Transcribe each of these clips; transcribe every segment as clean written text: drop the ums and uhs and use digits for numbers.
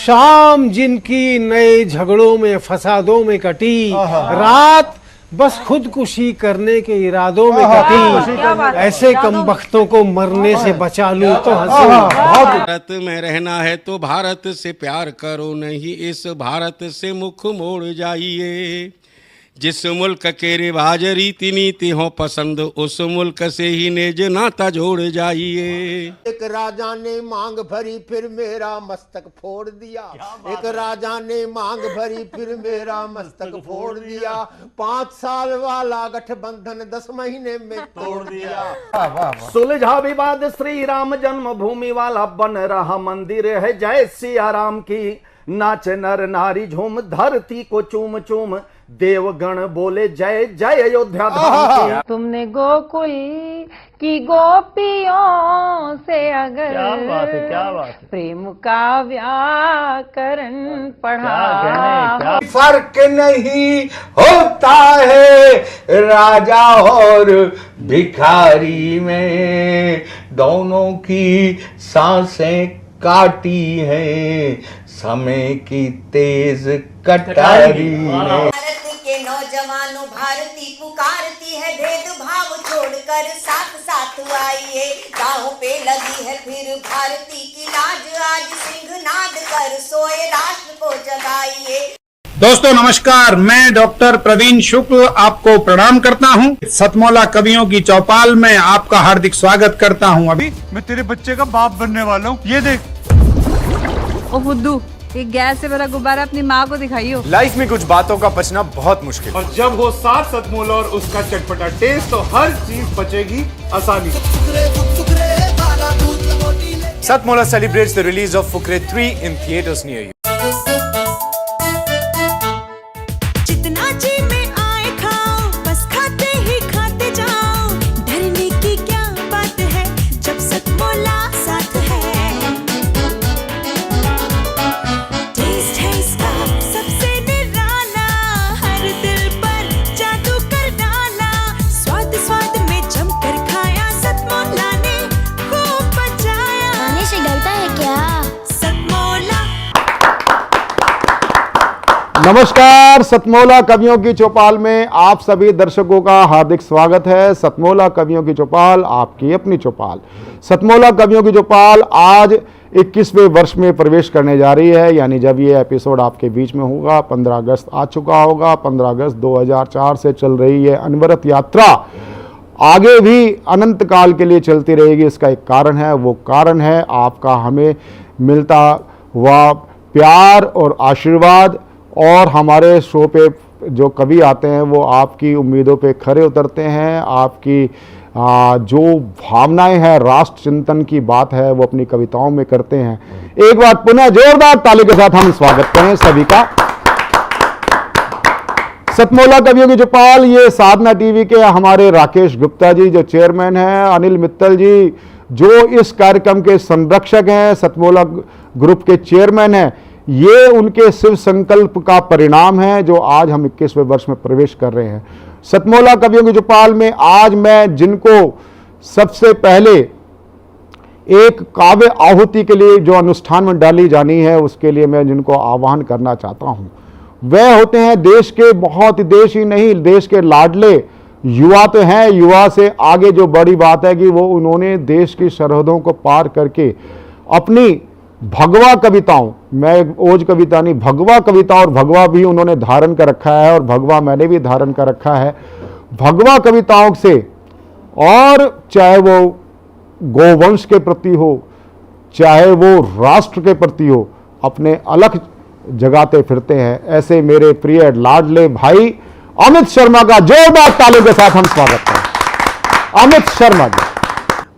शाम जिनकी नए झगड़ों में फसादों में कटी, रात बस खुदकुशी करने के इरादों में कटी, ऐसे कमबख्तों को मरने से बचा लूं तो हंसी। भारत में रहना है तो भारत से प्यार करो, नहीं इस भारत से मुख मोड़ जाइए। जिस मुल्क के रिवाज रीति नीति हो पसंद, उस मुल्क से ही नेज नाता जोड़ जाइए। एक राजा ने मांग भरी फिर मेरा मस्तक फोड़ दिया, एक राजा ने मांग भरी फिर मेरा मस्तक फोड़ दिया। 5 साल वाला गठबंधन 10 महीने में तोड़ दिया। सुलझा विवाद श्री राम जन्मभूमि वाला, बन रहा मंदिर है जय सिया राम की। नाच नर नारी झूम धरती को चूम चूम, देवगण बोले जय जय अयोध्या धाम की। तुमने गोकुल की गोपियों से अगर क्या बात है। प्रेम का व्याकरण पढ़ा, फर्क नहीं होता है राजा और भिखारी में, दोनों की सांसें काटी है समय की तेज कटारी ने। भारत के नौजवानों भारती पुकारती है, भेदभाव छोड़कर साथ साथ आइए। गाहों पे लगी है फिर भारती की लाज, आज सिंहनाद कर सोए राष्ट्र को जगाइए। दोस्तों नमस्कार, मैं डॉक्टर प्रवीण शुक्ल आपको प्रणाम करता हूं। सतमौला कवियों की चौपाल में आपका हार्दिक स्वागत करता हूं। अभी मैं तेरे बच्चे का बाप बनने वाला हूं, ये देख। ओ फुद्दू, एक गैस से भरा गुब्बारा अपनी माँ को दिखाइयो। लाइफ में कुछ बातों का बचना बहुत मुश्किल, और जब हो साथ सतमौला और उसका चटपटा टेस्ट, तो हर चीज बचेगी आसानी से। सतमौला celebrates the release of Fukre 3 in theaters near you. जितना जी में आए खाओ, बस खाते ही खाते जाओ। डरने की क्या बात है जब सतमौला साथ है। टेस्ट है इसका सबसे निराला, हर दिल पर जादू कर डाला। स्वाद स्वाद में जमकर खाया, सतमौला ने खूब बचाया। खाने से गलता है क्या? सतमौला। नमस्कार, सतमौला कवियों की चौपाल में आप सभी दर्शकों का हार्दिक स्वागत है। सतमौला कवियों की चौपाल, आपकी अपनी चौपाल। सतमौला कवियों की चौपाल आज 21वें वर्ष में प्रवेश करने जा रही है, यानी जब ये एपिसोड आपके बीच में होगा 15 अगस्त आ चुका होगा। 15 अगस्त 2004 से चल रही है अनवरत यात्रा आगे भी अनंत काल के लिए चलती रहेगी। इसका एक कारण है, वो कारण है आपका हमें मिलता हुआ प्यार और आशीर्वाद। और हमारे शो पे जो कवि आते हैं वो आपकी उम्मीदों पे खरे उतरते हैं। आपकी जो भावनाएं हैं, राष्ट्र चिंतन की बात है, वो अपनी कविताओं में करते हैं। एक बार पुनः जोरदार ताली के साथ हम स्वागत करें सभी का। सतमौला कवियों की चौपाल, ये साधना टीवी के हमारे राकेश गुप्ता जी जो चेयरमैन हैं, अनिल मित्तल जी जो इस कार्यक्रम के संरक्षक हैं, सतमौला ग्रुप के चेयरमैन हैं, ये उनके शिव संकल्प का परिणाम है जो आज हम 21वें वर्ष में प्रवेश कर रहे हैं। सतमौला कवियों की चौपाल में आज मैं जिनको सबसे पहले एक काव्य आहुति के लिए जो अनुष्ठान में डाली जानी है, उसके लिए मैं जिनको आह्वान करना चाहता हूं, वह होते हैं देश के, बहुत देश ही नहीं, देश के लाडले युवा तो हैं। युवा से आगे जो बड़ी बात है कि वो उन्होंने देश की सरहदों को पार करके अपनी भगवा कविताओं, मैं ओज कविता नहीं, भगवा कविता, और भगवा भी उन्होंने धारण कर रखा है और भगवा मैंने भी धारण कर रखा है। भगवा कविताओं से, और चाहे वो गोवंश के प्रति हो, चाहे वो राष्ट्र के प्रति हो, अपने अलख जगाते फिरते हैं। ऐसे मेरे प्रिय लाडले भाई अमित शर्मा का जोरदार तालियों के साथ हम स्वागत करें। अमित शर्मा जी।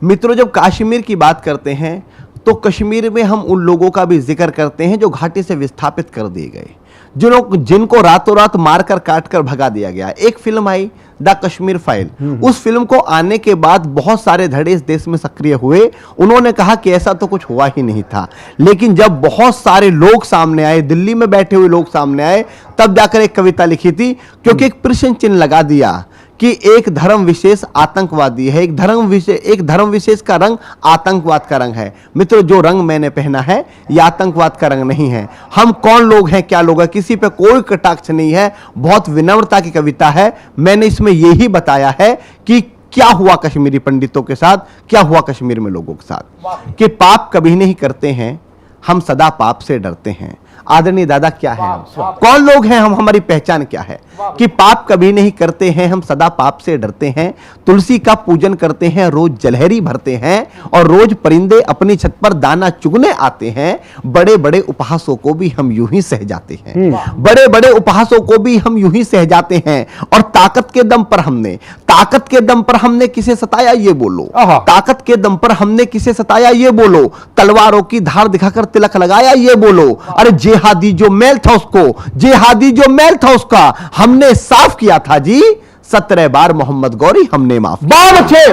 मित्रों, जब कश्मीर की बात करते हैं तो कश्मीर में हम उन लोगों का भी जिक्र करते हैं जो घाटी से विस्थापित कर दिए गए, जो लोग जिनको रातों रात मारकर काटकर भगा दिया गया। एक film I the Kashmir file, उस फिल्म को आने के बाद बहुत सारे धड़े इस देश में सक्रिय हुए। उन्होंने कहा कि ऐसा तो कुछ हुआ ही नहीं था, लेकिन जब बहुत सारे लोग सामने आए, दिल्ली में बैठे हुए लोग सामने आए, तब जाकर एक कविता लिखी थी, क्योंकि एक प्रश्न चिन्ह लगा दिया कि एक धर्म विशेष आतंकवादी है, एक धर्म विशेष का रंग आतंकवाद का रंग है। मित्रों, जो रंग मैंने पहना है यह आतंकवाद का रंग नहीं है। हम कौन लोग हैं, क्या लोग हैं, किसी पे कोई कटाक्ष नहीं है, बहुत विनम्रता की कविता है। मैंने इसमें यही बताया है कि क्या हुआ कश्मीरी पंडितों के साथ, क्या हुआ कश्मीर में लोगों के साथ, कि पाप कभी नहीं करते हैं, हम सदा पाप से डरते हैं। आदरणीय दादा, क्या है हम, कौन लोग हैं हम, हमारी पहचान क्या है, कि पाप कभी नहीं करते हैं, हम सदा पाप से डरते हैं, तुलसी का पूजन करते हैं, रोज जलहरी भरते हैं, और रोज परिंदे अपनी छत पर दाना चुगने आते हैं। बड़े बड़े उपहासों को भी हम यूं ही सह जाते हैं, बड़े बड़े उपहासों को भी हम यूं ही सह जाते हैं। और ताकत के दम पर हमने किसे सताया ये बोलो, ताकत के दम पर हमने किसे सताया ये बोलो, तलवारों की धार दिखाकर तिलक लगाया ये बोलो। अरे जिहादी जो मैल था उसका हमने साफ किया था जी, 17 बार मोहम्मद गौरी हमने माफ। बहुत अच्छे।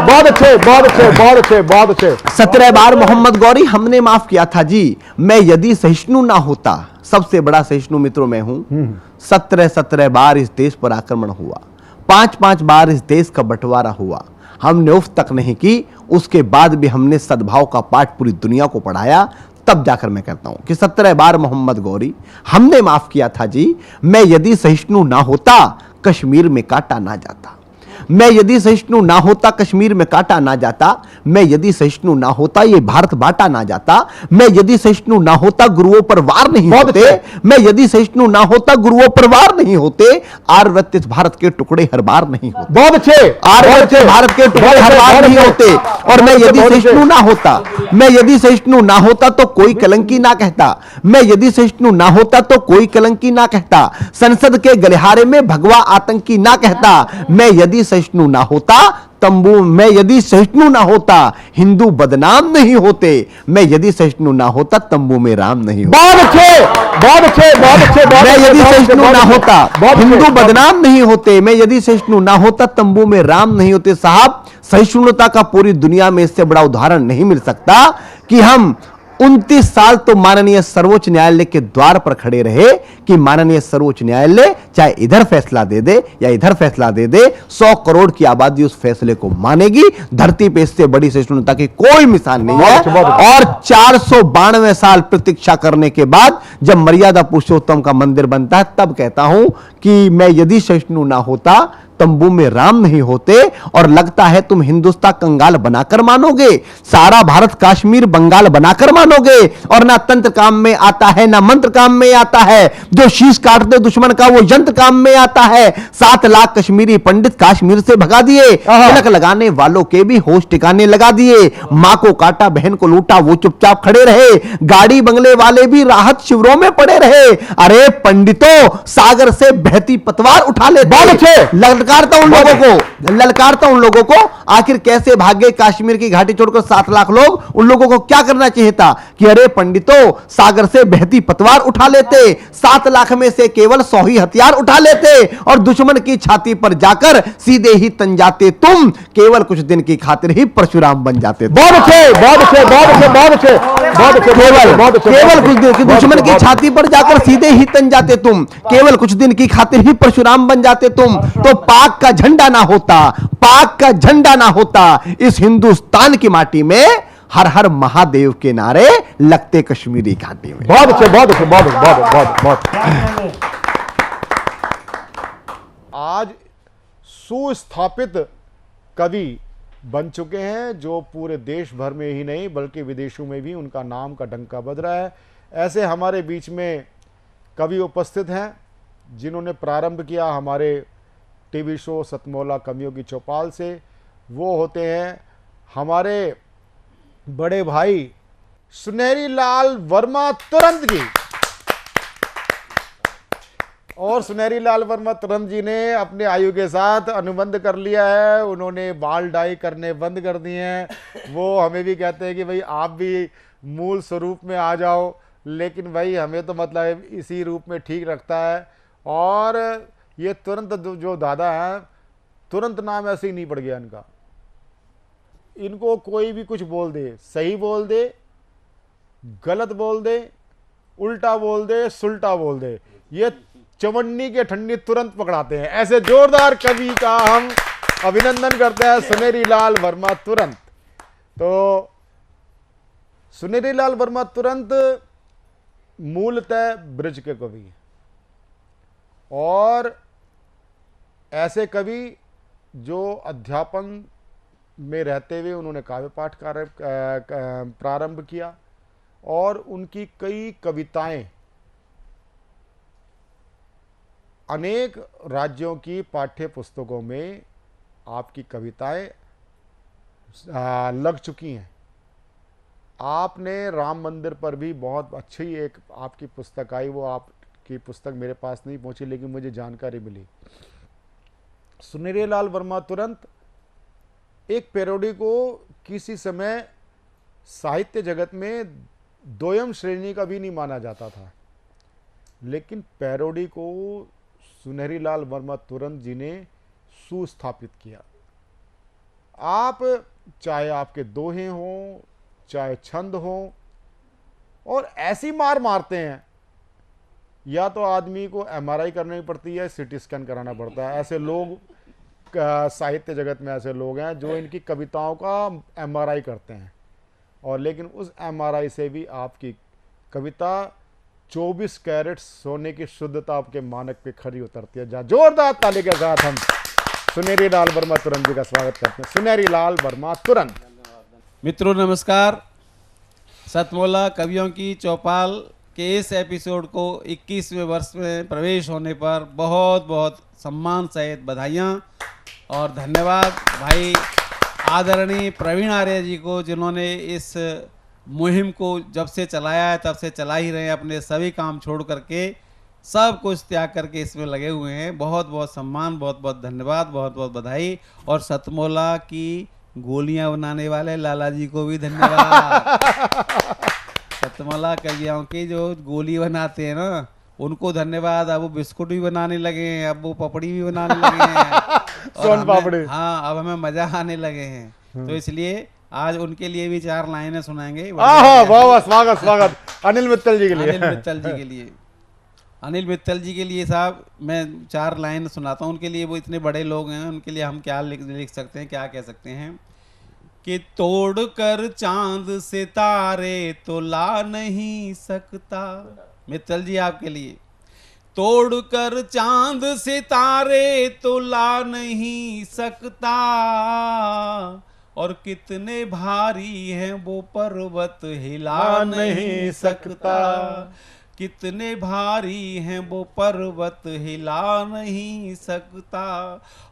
17 बार मोहम्मद गौरी हमने माफ किया था जी। मैं यदि सहिष्णु ना होता, सबसे बड़ा सहिष्णु मित्रों मैं हूं, 17 बार इस देश पर आक्रमण हुआ, 5 बार इस देश का बंटवारा हुआ, हमने उफ तक नहीं की। उसके बाद भी हमने सद्भाव का पाठ पूरी दुनिया को पढ़ाया। तब जाकर मैं कहता हूं कि 17 बार मोहम्मद गौरी हमने माफ किया था जी। मैं यदि सहिष्णु ना होता, कश्मीर में काटा ना जाता। मैं यदि सहिष्णु ना होता, कश्मीर में काटा ना जाता। मैं यदि सहिष्णु ना होता, ये भारत बांटा ना जाता। मैं यदि सहिष्णु ना होता, गुरुओं पर वार नहीं होते। मैं यदि सहिष्णु ना होता, गुरुओं पर वार नहीं होते। आर्यवृत्त इस भारत के टुकड़े हर बार नहीं होते। बहुत अच्छे। आर्यवृत्त भारत के टुकड़े हर बार नहीं होते। और मैं यदि सहिष्णु ना होता, तो कोई कलंकी ना कहता। मैं यदि सहिष्णु ना होता, तो कोई कलंकी ना कहता। संसद के गलिहारे में भगवा आतंकी ना कहता। मैं यदि सहिष्णु ना होता, मैं यदि सहिष्णु ना होता, हिंदू बदनाम नहीं होते। मैं यदि सहिष्णु ना होता, तंबू में राम नहीं होता। बहुत अच्छे। मैं यदि सहिष्णु ना होता, हिंदू बदनाम नहीं होते। मैं यदि सहिष्णु ना होता, तंबू में राम नहीं होते। साहब, सहिष्णुता का पूरी दुनिया में इससे बड़ा उदाहरण नहीं मिल सकता कि हम 29 साल तो माननीय सर्वोच्च न्यायालय के द्वार पर खड़े रहे कि माननीय सर्वोच्च न्यायालय चाहे इधर फैसला दे दे या इधर फैसला दे दे, 100 करोड़ की आबादी उस फैसले को मानेगी। धरती पे इससे बड़ी सहिष्णुता की कोई मिसाल नहीं है। और 492 साल प्रतीक्षा करने के बाद जब मर्यादा पुरुषोत्तम का मंदिर बनता है, तब कहता हूं कि मैं यदि सहिष्णु ना होता, तंबू में राम नहीं होते। और लगता है तुम हिंदुस्तान कंगाल बनाकर मानोगे, सारा भारत काश्मीर बंगाल बनाकर मानोगे। और ना तंत्र काम में आता है, ना मंत्र काम में आता है। जो शीश काटते दुश्मन का वो यंत्र काम में आता है। 7 लाख कश्मीरी पंडित काश्मीर से भगा दिए। तिलक लगाने वालों के भी होश ठिकाने लगा दिए। मां को काटा, बहन को लूटा, वो चुपचाप खड़े रहे। गाड़ी बंगले वाले भी राहत शिविरों में पड़े रहे। अरे पंडितों, सागर से बहती पतवार उठा लेते। ललकारता उन लोगों को आखिर कैसे भागे काश्मीर की घाटी छोड़कर 7 लाख लोग। उन लोगों को क्या करना चाहिए था कि अरे पंडितों, सागर से बहती पतवार उठा लेते, 7 लाख में से केवल 100 ही हथियार उठा लेते और दुश्मन की छाती पर जाकर सीधे ही तन जाते। तुम केवल कुछ दिन की खातिर ही परशुराम बन जाते। बहुत अच्छे। केवल कुछ दिन की दुश्मन की छाती पर जाकर सीधे ही तन जाते तुम। केवल कुछ दिन की खातिर ही परशुराम बन जाते तुम। तो पाक का झंडा ना होता, इस हिंदुस्तान की माटी में हर हर महादेव के नारे लगते कश्मीरी घाटी में। बहुत अच्छे। आज सुस्थापित कवि बन चुके हैं, जो पूरे देश भर में ही नहीं बल्कि विदेशों में भी उनका नाम का डंका बज रहा है। ऐसे हमारे बीच में कवि उपस्थित हैं जिन्होंने प्रारंभ किया हमारे टीवी शो सतमौला कवियों की चौपाल से। वो होते हैं हमारे बड़े भाई सुनहरी लाल वर्मा तुरंत जी। और सुनहरी लाल वर्मा तुरंत जी ने अपने आयु के साथ अनुबंध कर लिया है। उन्होंने बाल डाई करने बंद कर दिए हैं। वो हमें भी कहते हैं कि भाई आप भी मूल स्वरूप में आ जाओ, लेकिन भाई हमें तो मतलब इसी रूप में ठीक रखता है। और ये तुरंत जो दादा हैं, तुरंत नाम ऐसे ही नहीं पड़ गया इनका। इनको कोई भी कुछ बोल दे, सही बोल दे, गलत बोल दे, उल्टा बोल दे, सुल्टा बोल दे, ये चवन्नी के ठंडी तुरंत पकड़ाते हैं। ऐसे जोरदार कवि का हम अभिनंदन करते हैं सुनेरी लाल वर्मा तुरंत। तो सुनेरी लाल वर्मा तुरंत मूलतः ब्रज के कवि हैं और ऐसे कवि जो अध्यापन में रहते हुए उन्होंने काव्य पाठ कार्य प्रारंभ किया और उनकी कई कविताएं अनेक राज्यों की पाठ्य पुस्तकों में आपकी कविताएं लग चुकी हैं। आपने राम मंदिर पर भी बहुत अच्छी एक आपकी पुस्तक आई, वो आपकी पुस्तक मेरे पास नहीं पहुंची लेकिन मुझे जानकारी मिली। सुनेरी लाल वर्मा तुरंत एक पैरोडी को किसी समय साहित्य जगत में दोयम श्रेणी का भी नहीं माना जाता था, लेकिन पैरोडी को सुनेरी लाल वर्मा तुरंत जी ने सुस्थापित किया। आप चाहे आपके दोहे हों, चाहे छंद हों, और ऐसी मार मारते हैं या तो आदमी को एमआरआई करनी पड़ती है, सीटी स्कैन कराना पड़ता है। ऐसे लोग साहित्य जगत में ऐसे लोग हैं जो इनकी कविताओं का एमआरआई करते हैं, और लेकिन उस एमआरआई से भी आपकी कविता 24 कैरेट सोने की शुद्धता आपके मानक पे खरी उतरती है। जहाँ जोरदार ताली के साथ हम सुनेरी लाल वर्मा तुरंत जी का स्वागत करते हैं। सुनेरी लाल वर्मा तुरंत। मित्रों नमस्कार। सतमोला कवियों की चौपाल के इस एपिसोड को 21वें वर्ष में प्रवेश होने पर बहुत बहुत सम्मान सहित बधाइयाँ और धन्यवाद भाई आदरणीय प्रवीण आर्य जी को, जिन्होंने इस मुहिम को जब से चलाया है तब से चला ही रहे हैं, अपने सभी काम छोड़ करके सब कुछ त्याग करके इसमें लगे हुए हैं। बहुत बहुत सम्मान, बहुत बहुत धन्यवाद, बहुत बहुत बधाई। और सतमोला की गोलियां बनाने वाले लाला जी को भी धन्यवाद। सतमोला कवियों की जो गोली बनाते हैं ना, उनको धन्यवाद। अब वो बिस्कुट भी बनाने लगे हैं, अब वो पपड़ी भी बनाने लगे हैं सोन पापड़ी। हाँ, अब हमें मजा आने लगे हैं। तो इसलिए आज उनके लिए भी 4 लाइनें सुनाएंगे। वाह वाह, स्वागत स्वागत अनिल मित्तल जी के लिए। अनिल मित्तल जी के लिए, अनिल मित्तल जी के लिए साहब मैं 4 लाइन सुनाता हूँ उनके लिए। वो इतने बड़े लोग हैं, उनके लिए हम क्या लिख सकते हैं, क्या कह सकते हैं कि तोड़ कर चांद सितारे तो ला नहीं सकता। मित्तल जी आपके लिए, तोड़ कर चांद सितारे तो ला नहीं सकता, और कितने भारी हैं वो पर्वत हिला नहीं सकता। कितने भारी हैं वो पर्वत हिला नहीं सकता,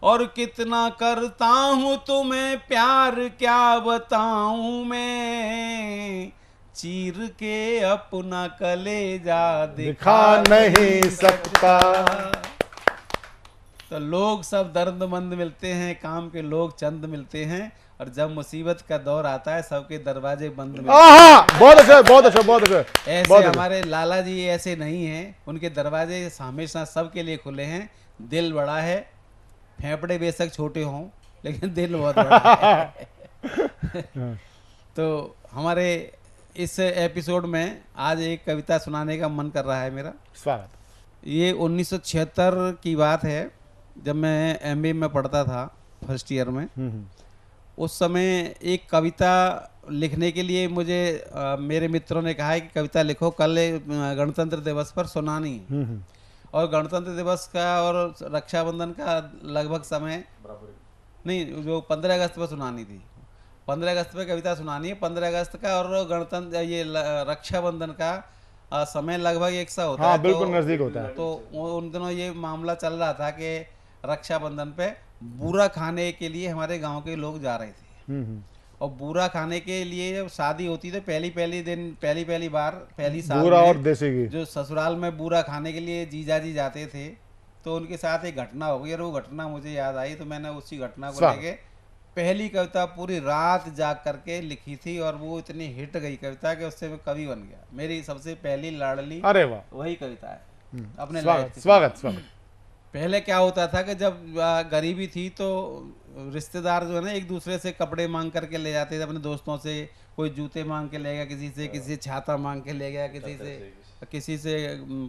और कितना करता हूँ तुम्हें प्यार क्या बताऊँ मैं, चीर के अपना कलेजा दिखा नहीं सकता। तो लोग सब दर्दमंद मिलते हैं, काम के लोग चंद मिलते हैं, और जब मुसीबत का दौर आता है सबके दरवाजे बंद मिलते हैं। बहुत अच्छा, बहुत अच्छा, बहुत अच्छा। ऐसे हमारे लाला जी ऐसे नहीं हैं, उनके दरवाजे हमेशा सबके लिए खुले हैं। दिल बड़ा है, फेफड़े बेशक छोटे हों लेकिन दिल बहुत बड़ा है। तो हमारे इस एपिसोड में आज एक कविता सुनाने का मन कर रहा है मेरा। स्वागत। ये 1976 की बात है, जब मैं एमबीए में पढ़ता था फर्स्ट ईयर में। उस समय एक कविता लिखने के लिए मुझे मेरे मित्रों ने कहा है कि कविता लिखो, कल गणतंत्र दिवस पर सुनानी है। और गणतंत्र दिवस का और रक्षाबंधन का लगभग समय नहीं, जो 15 अगस्त पर सुनानी थी। 15 अगस्त पे कविता सुनानी है, 15 अगस्त का और गणतंत्र ये रक्षाबंधन का समय लगभग एक सा होता है। बिल्कुल नजदीक होता है। तो उन दिनों ये मामला चल रहा था कि रक्षाबंधन पे बूरा खाने के लिए हमारे गांव के लोग जा रहे थे। और बूरा खाने के लिए जब शादी होती तो पहली साल बूरा और देसी घी, जो ससुराल में बूरा खाने के लिए जीजा जी जाते थे, तो उनके साथ एक घटना हो गई और वो घटना मुझे याद आई। तो मैंने उसी घटना को लेके पहली कविता पूरी रात जाग करके लिखी थी, और वो इतनी हिट गई कविता कि उससे मैं कवि बन गया। मेरी सबसे पहली लाडली अरे वाह वही कविता है अपने। स्वागत। पहले क्या होता था कि जब गरीबी थी तो रिश्तेदार जो है ना एक दूसरे से कपड़े मांग करके ले जाते थे अपने दोस्तों से। कोई जूते मांग के ले गया किसी से छाता मांग के ले गया किसी से, किसी से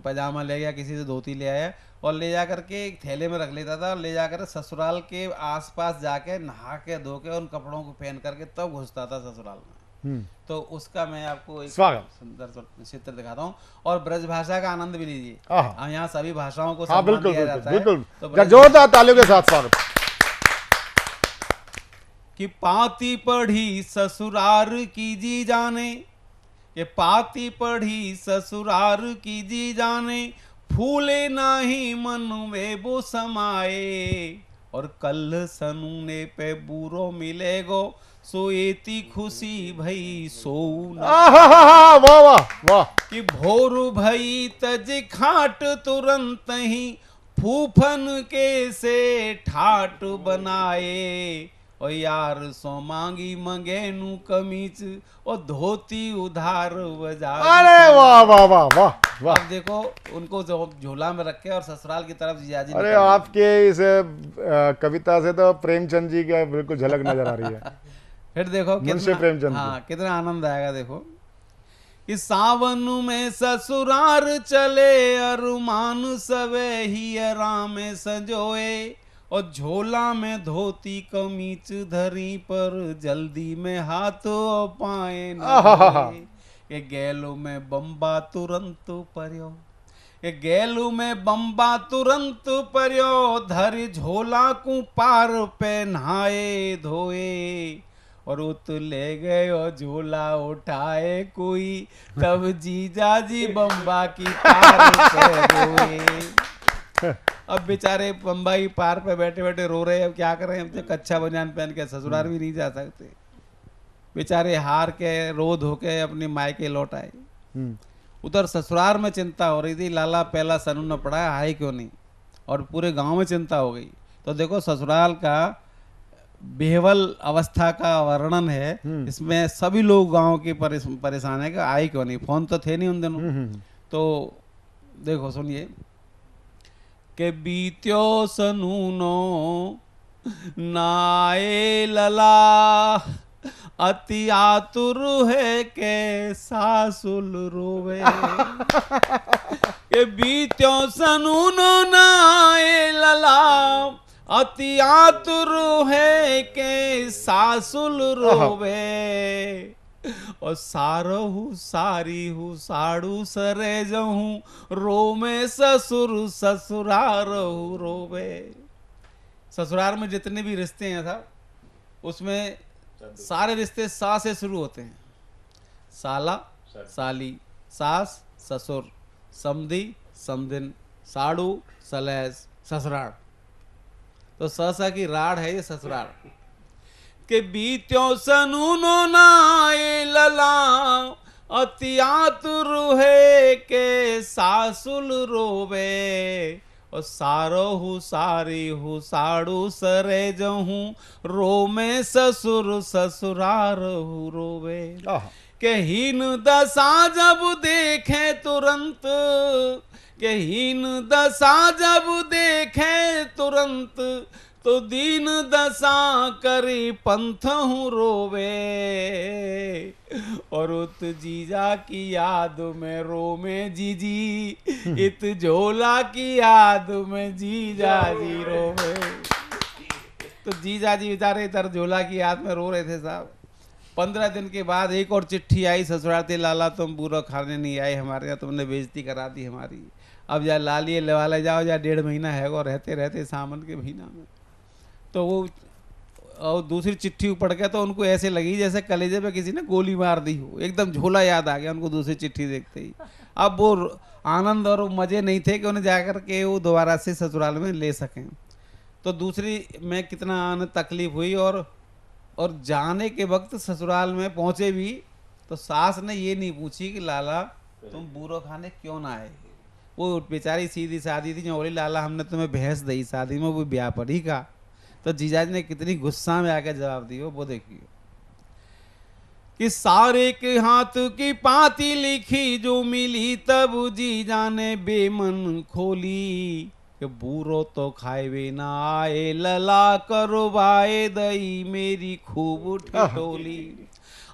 पजामा ले गया, किसी से धोती ले आया और ले जा करके एक थैले में रख लेता था और ले जाकर ससुराल के आसपास जाके नहा के धो के उन कपड़ों को पहन करके तब घुसता था ससुराल में। तो उसका मैं आपको एक सुंदर चित्र दिखाता हूँ और ब्रज भाषा का आनंद भी लीजिए। यहाँ सभी भाषाओं को सम्मान दिया जाता है। तो जोरदार तालियों के साथ स्वागत। कि पाती पढ़ी ससुरार की जी जाने, ये पाती पढ़ी ससुरार की जी जाने, फूले नाही मन में वो समाए, और कल सनूने पे बूरो मिलेगो, सोएती खुशी भई सोऊ वाह वाह वाह। कि भोर भई तज खाट तुरंत ही, फूफन के से ठाट बनाए, और यार सो मांगी मंगेनू कमीज, और धोती उधार बजा। अरे वाह वाह वाह वाह वाह। अब देखो उनको जो झोला में रखे और ससुराल की तरफ जियाजी। अरे आपके इस कविता से तो प्रेमचंद जी का बिल्कुल झलक नजर आ रही है। फिर देखो मुंशी प्रेमचंद। हाँ, कितना आनंद आएगा। देखो कि सावन में ससुरार चले, अरुमान सवे ही राम संजोए, और झोला में धोती कमीच धरी, पर जल्दी में हाथ पाए न, ये गैलू में बम्बा तुरंत पर्यो, ये गैलू में बम्बा तुरंत पर्यो, धर झोला को पार पहनाए धोए, और उत ले गए और झोला उठाए कोई, तब जीजा जी बम्बा की पार पे रोए। अब बेचारे बम्बई पार पे बैठे बैठे रो रहे हैं। अब क्या करें, अब कच्चा बनियान पहन के ससुराल भी नहीं जा सकते। बेचारे हार के रो धो के अपनी मायके लौट आए। उधर ससुराल में चिंता हो रही थी, लाला पहला सनून पड़ा है, आए क्यों नहीं, और पूरे गांव में चिंता हो गई। तो देखो ससुराल का बेहवल अवस्था का वर्णन है इसमें। सभी लोग गांव की परेशान है कि आए क्यों नहीं, फोन तो थे नहीं उन दिनों। तो देखो सुनिए के बीत्यो सनूनो नाए लला, अति आतुर है के सासुल रोवे, के बीत्यो सनूनो नाए लला, अति आतुर है के सासुल रोवे, और सारहू सारी हूँ साड़ू सरे जहूँ, रो में ससुर ससुरार रोवे। ससुराल में जितने भी रिश्ते हैं था उसमें सारे रिश्ते सा से शुरू होते हैं। साला साली, सास ससुर, समधी समधिन, साड़ू सलेस, ससुराल। तो ससा की राड़ है ये ससुराल। के बीत्यो सनूनो नाए लला, अति आतुर है के सासुल रोवे, और सारो सारी हूँ साड़ू सरे जहूँ, रो में ससुर ससुरार रोवे। के हीन दशा जब देखे तुरंत, के हीन दशा जब देखे तुरंत, तो दीन दशा करी पंथ हूँ रोवे, और उत जीजा की याद में रो में जीजी, इत झोला की याद में जीजा जी रोवे। तो जीजा जी बेचारे इधर झोला की याद में रो रहे थे साहब। 15 दिन के बाद एक और चिट्ठी आई ससुराल से, लाला तुम बुरा खाने नहीं आए हमारे यहाँ, तुमने बेइज्जती करा दी हमारी, अब जा लालिए लेवाले जाओ, जा 1.5 महीना है और रहते रहते सावन के महीना में। तो वो और दूसरी चिट्ठी पढ़ के तो उनको ऐसे लगी जैसे कलेजे पे किसी ने गोली मार दी हो, एकदम झोला याद आ गया उनको दूसरी चिट्ठी देखते ही। अब वो आनंद और मज़े नहीं थे कि उन्हें जाकर के वो दोबारा से ससुराल में ले सकें। तो दूसरी में कितना तकलीफ हुई, और जाने के वक्त ससुराल में पहुँचे भी तो सास ने ये नहीं पूछी कि लाला तुम बूरो खाने क्यों ना आए। वो बेचारी सीधी सादी थी, जो बोली लाला हमने तुम्हें भैंस दी शादी में, वो ब्याह पर ही का। तो जीजाजी ने कितनी गुस्सा में आकर जवाब दिया वो देखिए कि सारे के हाथ की पाती लिखी, जो मिली तब जीजा ने बेमन खोली, कि बूरो तो खाए ना आए लला, करो बाए दई मेरी खूब ठिठोली।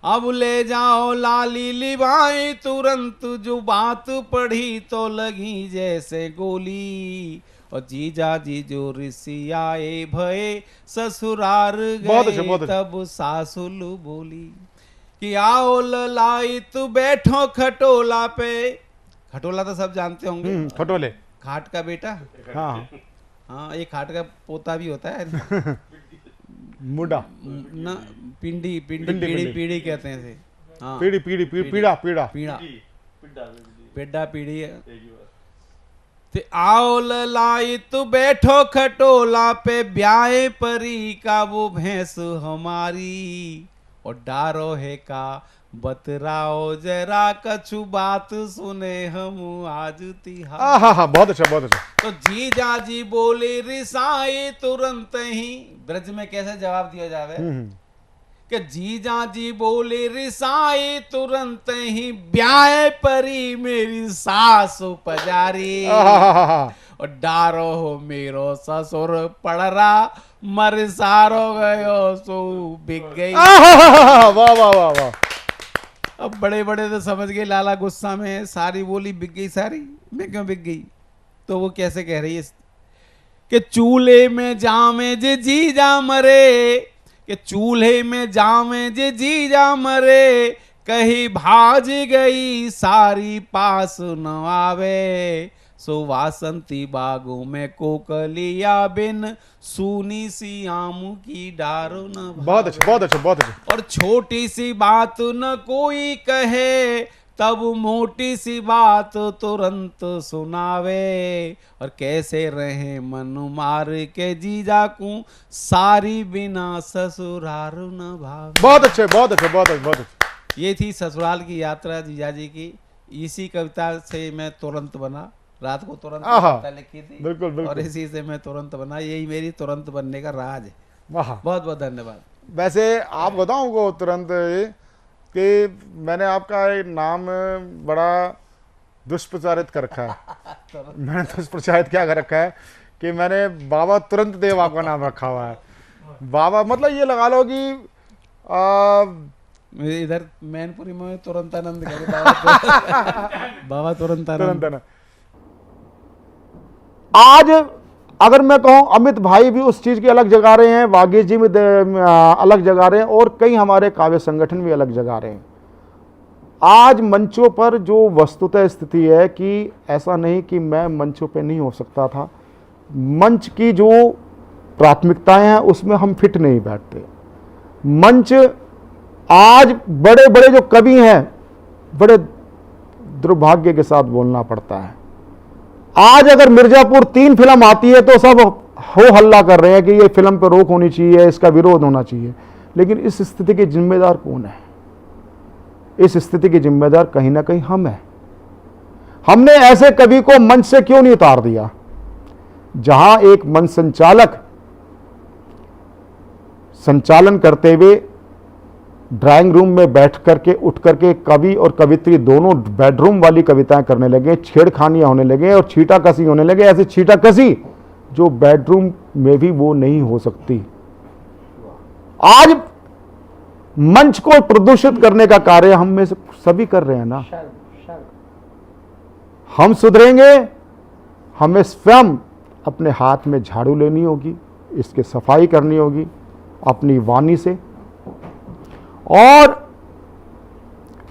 अब ले जाओ लाली लिवाए तुरंत, जो बात पढ़ी तो लगी जैसे गोली। और जीजा जी जो ऋषि आए भये ससुरार गए, तब सासुल बोली कि आओ ललायत बैठो खटोला पे। खटोला तो सब जानते होंगे, खटोले, खाट का बेटा। हाँ हाँ, एक खाट का पोता भी होता है। मुडा ना, पिंडी पिंडी पीढ़ी पीढ़ी कहते हैं इसे। हाँ, पीढ़ी पीढ़ी पीढ़ा पीढ़ा पीढ़ा पेड्डा पीढ़ी है। ते आओ ललायत बैठो खटोला पे, ब्याहे परी का वो भैंस हमारी। और डारो है का बतराओ जरा, कछु बात सुने हम आज तिहार। हाँ, बहुत अच्छा बहुत अच्छा। तो जीजा जी बोले रिसाए तुरंत ही। ब्रज में कैसे जवाब दिया जावे कि जीजा जी बोले रिसाए तुरंत ही, ब्याह परी मेरी सासु पजारी। और डारो हो मेरो ससुर पड़रा, मर सारो गयो सो बिक गई। वाह वाह वाह वाह। अब बड़े बड़े तो समझ गए लाला गुस्सा में है, सारी बोली बिक गई सारी। मैं क्यों बिक गई? तो वो कैसे कह रही है कि चूल्हे में जामे जे जीजा मरे, कि चूल्हे में जामे जे जीजा मरे, कहीं भाज गई सारी पास न आवे। सो वासंती बागों में कोकलिया बिन, सूनी सी आम की डारो न। बहुत अच्छा बहुत अच्छा बहुत अच्छा। और छोटी सी बात न कोई कहे, तब मोटी सी बात तुरंत सुनावे। और कैसे रहे मन मार के जीजा को, सारी बिना ससुराल न भावे। बहुत अच्छे बहुत अच्छे बहुत अच्छे बहुत अच्छे। ये थी ससुराल की यात्रा जीजा जी की। इसी कविता से मैं तुरंत बना, रात को तुरंत कविता लिखी थी। बिल्कुल बिल्कुल। और इसी से मैं तुरंत बना, यही मेरी तुरंत बनने का राज है। वाह, बहुत बहुत धन्यवाद। वैसे आप बताऊं को तुरंत कि मैंने आपका नाम बड़ा दुष्प्रचारित कर रखा है। मैंने दुष्प्रचारित क्या कर रखा है कि मैंने बाबा तुरंत देव आपका नाम रखा हुआ है। बाबा मतलब ये लगा लो कि इधर मैनपुरी में तुरंत आनंद बाबा तुरंत आनंद। आज अगर मैं कहूं अमित भाई भी उस चीज की अलग जगा रहे हैं, वागीश जी भी अलग जगा रहे हैं, और कई हमारे काव्य संगठन भी अलग जगा रहे हैं। आज मंचों पर जो वस्तुतः स्थिति है कि ऐसा नहीं कि मैं मंचों पे नहीं हो सकता था, मंच की जो प्राथमिकताएं हैं उसमें हम फिट नहीं बैठते। मंच आज बड़े बड़े जो कवि हैं, बड़े दुर्भाग्य के साथ बोलना पड़ता है, आज अगर मिर्जापुर 3 फिल्म आती है तो सब हो हल्ला कर रहे हैं कि ये फिल्म पर रोक होनी चाहिए, इसका विरोध होना चाहिए। लेकिन इस स्थिति के जिम्मेदार कौन है? इस स्थिति के जिम्मेदार कहीं ना कहीं हम हैं। हमने ऐसे कवि को मंच से क्यों नहीं उतार दिया? जहां एक मंच संचालक संचालन करते हुए ड्राइंग रूम में बैठ करके उठ करके कवि और कवित्री दोनों बेडरूम वाली कविताएं करने लगे, छेड़खानियां होने लगे और छीटाकसी होने लगे, ऐसी छीटाकसी जो बेडरूम में भी वो नहीं हो सकती। आज मंच को प्रदूषित करने का कार्य हम में से सभी कर रहे हैं ना। हम सुधरेंगे, हमें स्वयं अपने हाथ में झाड़ू लेनी होगी, इसकी सफाई करनी होगी अपनी वाणी से। और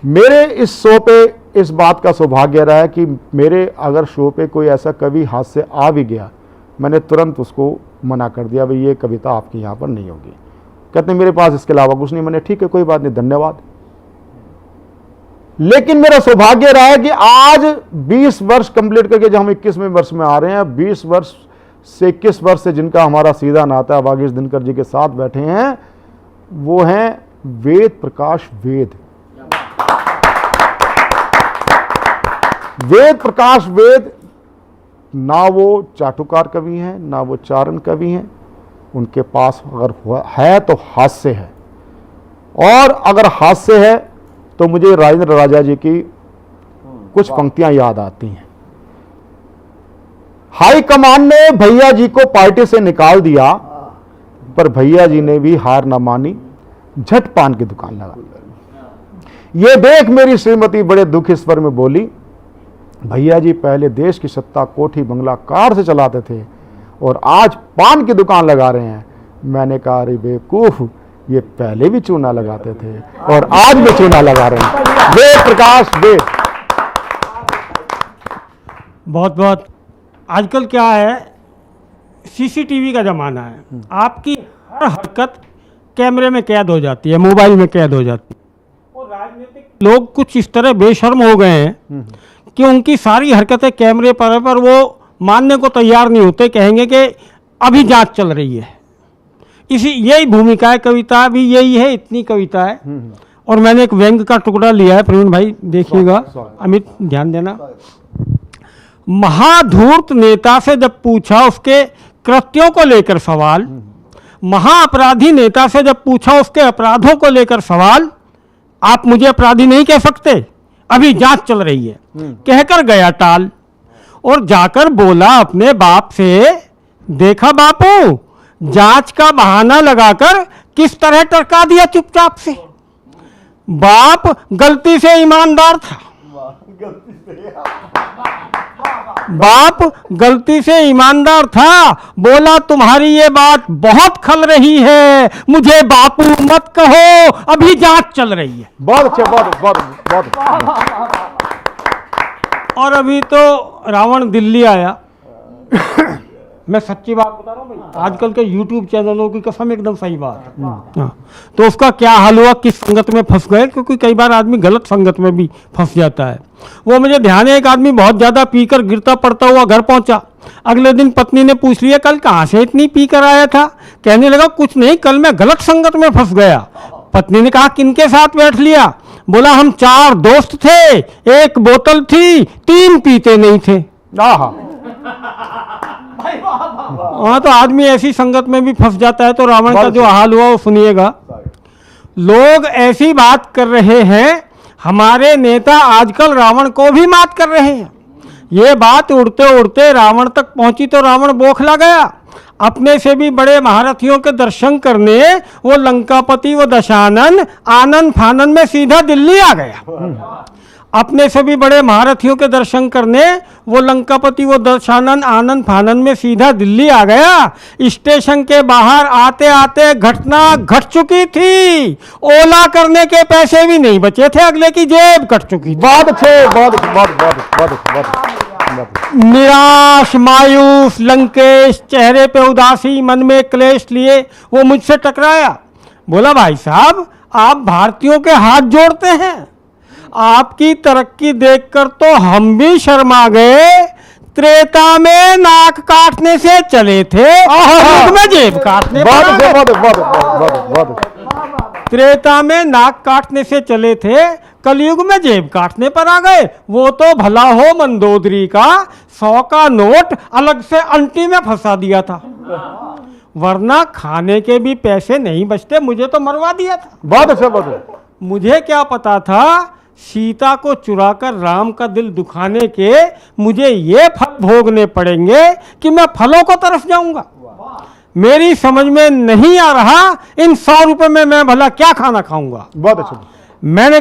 मेरे इस शो पे इस बात का सौभाग्य रहा है कि मेरे अगर शो पे कोई ऐसा कवि हाथ से आ भी गया, मैंने तुरंत उसको मना कर दिया, भाई ये कविता आपकी यहाँ पर नहीं होगी। कहते मेरे पास इसके अलावा कुछ नहीं। मैंने ठीक है कोई बात नहीं, धन्यवाद। लेकिन मेरा सौभाग्य रहा है कि आज 20 वर्ष कंप्लीट करके जब हम 21वें वर्ष में आ रहे हैं, 20 वर्ष से 21 वर्ष से जिनका हमारा सीधा नाता है, वागीश दिनकर जी के साथ बैठे हैं, वो हैं वेद प्रकाश वेद। वेद प्रकाश वेद ना वो चाटुकार कवि हैं, ना वो चारण कवि हैं। उनके पास अगर है तो हास्य है, और अगर हास्य है तो मुझे राजेंद्र राजा जी की कुछ पंक्तियां याद आती हैं। हाई कमान ने भैया जी को पार्टी से निकाल दिया, पर भैया जी ने भी हार न मानी, झट पान की दुकान लगा। ये देख मेरी श्रीमती बड़े दुख इस पर में बोली, भैया जी पहले देश की सत्ता कोठी बंगला कार से चलाते थे और आज पान की दुकान लगा रहे हैं। मैंने कहा अरे बेवकूफ, ये पहले भी चूना लगाते थे और आज भी चूना लगा रहे हैं। वे प्रकाश वे। बहुत बहुत आजकल क्या है, सीसीटीवी का ज़माना है। आपकी हर हरकत कैमरे में कैद हो जाती है, मोबाइल में कैद हो जाती है। और राजनीतिक लोग कुछ इस तरह बेशर्म हो गए हैं कि उनकी सारी हरकतें कैमरे पर वो मानने को तैयार नहीं होते, कहेंगे कि अभी जांच चल रही है। इसी यही भूमिका है, कविता भी यही है, इतनी कविता है। और मैंने एक व्यंग का टुकड़ा लिया है, प्रवीण भाई देखिएगा, अमित ध्यान देना। महाधूर्त नेता से जब पूछा उसके कृत्यों को लेकर सवाल, महाअपराधी नेता से जब पूछा उसके अपराधों को लेकर सवाल, आप मुझे अपराधी नहीं कह सकते, अभी जांच चल रही है, कहकर गया टाल। और जाकर बोला अपने बाप से, देखा बापू जांच का बहाना लगाकर किस तरह टरका दिया चुपचाप से। बाप गलती से ईमानदार था, बाप गलती से ईमानदार था, बोला तुम्हारी ये बात बहुत खल रही है, मुझे बापू मत कहो, अभी जांच चल रही है। बहुत अच्छे, बहुत बहुत बहुत। और अभी तो रावण दिल्ली आया। मैं सच्ची बात बता रहा हूँ भाई, आजकल के YouTube चैनलों की कसम एकदम सही बात है। हाँ, तो उसका क्या हाल हुआ, किस संगत में फंस गए, क्योंकि कई बार आदमी गलत संगत में भी फंस जाता है। वो मुझे ध्यान है, एक आदमी बहुत ज़्यादा पीकर गिरता पड़ता हुआ घर पहुंचा। अगले दिन पत्नी ने पूछ लिया, कल कहाँ से इतनी पीकर आया था? कहने लगा कुछ नहीं, कल मैं गलत संगत में फंस गया। पत्नी ने कहा किनके साथ बैठ लिया? बोला हम 4 दोस्त थे, 1 बोतल थी, 3 पीते नहीं थे। हाँ, तो आदमी ऐसी संगत में भी फंस जाता है। तो रावण का जो हाल हुआ वो सुनिएगा। लोग ऐसी बात कर रहे हैं, हमारे नेता आजकल रावण को भी मात कर रहे हैं। ये बात उड़ते उड़ते रावण तक पहुंची तो रावण बौखला गया। अपने से भी बड़े महारथियों के दर्शन करने वो लंकापति, वो दशानन आनन फानन में सीधा दिल्ली आ गया। अपने से भी बड़े महारथियों के दर्शन करने वो लंकापति, वो दशानन आनंद फानन में सीधा दिल्ली आ गया। स्टेशन के बाहर आते आते घटना घट चुकी थी, ओला करने के पैसे भी नहीं बचे थे, अगले की जेब कट चुकी थी। बहुत अच्छे, बहुत बहुत बहुत बहुत। निराश मायूस लंकेश, चेहरे पे उदासी, मन में क्लेश लिए वो मुझसे टकराया। बोला भाई साहब, आप भारतीयों के हाथ जोड़ते हैं, आपकी तरक्की देखकर तो हम भी शर्मा गए। त्रेता में नाक काटने से चले थे, कलयुग में जेब काटने पर आ गए। त्रेता में नाक काटने से चले थे, कलयुग में जेब काटने पर आ गए। वो तो भला हो मंदोदरी का 100 का नोट अलग से अंटी में फंसा दिया था, वरना खाने के भी पैसे नहीं बचते, मुझे तो मरवा दिया था। बहुत अच्छा, बहुत। मुझे क्या पता था सीता को चुराकर राम का दिल दुखाने के मुझे ये फल भोगने पड़ेंगे कि मैं फलों को तरफ जाऊंगा। मेरी समझ में नहीं आ रहा इन 100 रुपए में मैं भला क्या खाना खाऊंगा। बहुत अच्छा। मैंने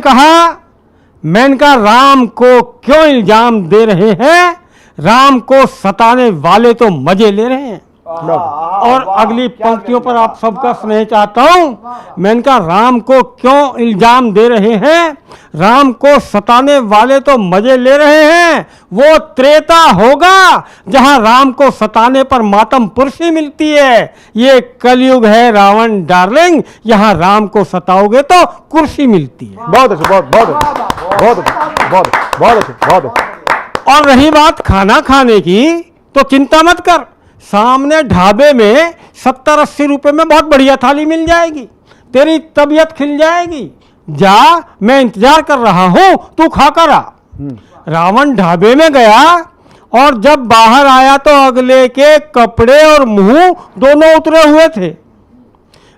कहा राम को क्यों इल्जाम दे रहे हैं, राम को सताने वाले तो मजे ले रहे हैं। और अगली पंक्तियों पर आप सबका स्नेह चाहता हूं। मैंने कहा राम को क्यों इल्जाम दे रहे हैं, राम को सताने वाले तो मजे ले रहे हैं। वो त्रेता होगा जहां राम को सताने पर मातम पुरसी मिलती है। ये कलयुग है रावण डार्लिंग, यहां राम को सताओगे तो कुर्सी मिलती है। बहुत अच्छा, बहुत बहुत बहुत बहुत बहुत अच्छा, बहुत। और रही बात खाना खाने की, तो चिंता मत कर, सामने ढाबे में 70-80 रुपए में बहुत बढ़िया थाली मिल जाएगी, तेरी तबीयत खिल जाएगी। जा, मैं इंतजार कर रहा हूं, तू खाकर आ। रावण ढाबे में गया और जब बाहर आया तो अगले के कपड़े और मुंह दोनों उतरे हुए थे।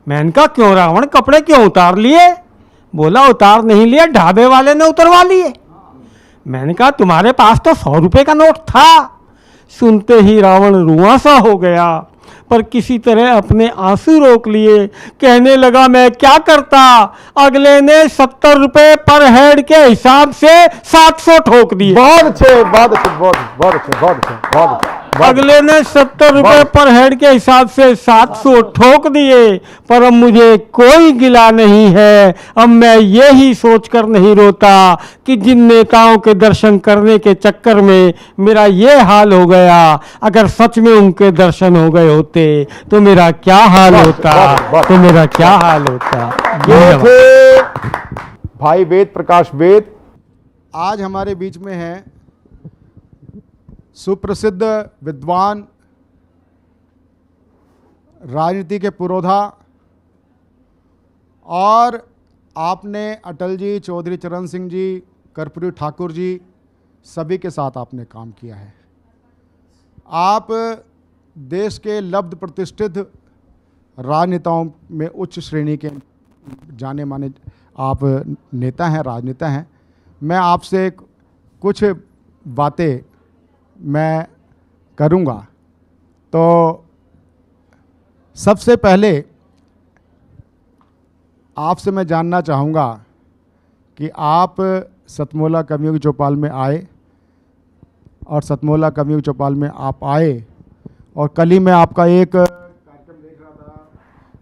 मैंने कहा क्यों रावण, कपड़े क्यों उतार लिए? बोला उतार नहीं लिए, ढाबे वाले ने उतरवा लिए। मैंने कहा तुम्हारे पास तो 100 रुपए का नोट था। सुनते ही रावण रुआंसा हो गया, पर किसी तरह अपने आंसू रोक लिए। कहने लगा मैं क्या करता। अगले ने 70 रुपए पर हेड के हिसाब से 700 ठोक दिए। बहुत अच्छे, बहुत अच्छे, बहुत बहुत अच्छे, बहुत अच्छे, बहुत अच्छे। अगले ने 70 रुपए पर हेड के हिसाब से 700 ठोक दिए, पर अब मुझे कोई गिला नहीं है। अब मैं यही सोचकर नहीं रोता कि जिन नेताओं के दर्शन करने के चक्कर में मेरा ये हाल हो गया, अगर सच में उनके दर्शन हो गए होते तो मेरा क्या हाल होता, तो मेरा क्या हाल होता। ये थे भाई वेद प्रकाश वेद। आज हमारे बीच में हैं सुप्रसिद्ध विद्वान, राजनीति के पुरोधा, और आपने अटल जी, चौधरी चरण सिंह जी, कर्पूरी ठाकुर जी, सभी के साथ आपने काम किया है। आप देश के लब्ध प्रतिष्ठित राजनेताओं में उच्च श्रेणी के जाने माने आप नेता हैं, राजनेता हैं। मैं आपसे कुछ बातें मैं करूंगा। तो सबसे पहले आपसे मैं जानना चाहूँगा कि आप सतमोला कवियों की चौपाल में आए, और सतमोला कवियों की चौपाल में आप आए, और कल ही मैं आपका एक कार्यक्रम देख रहा था,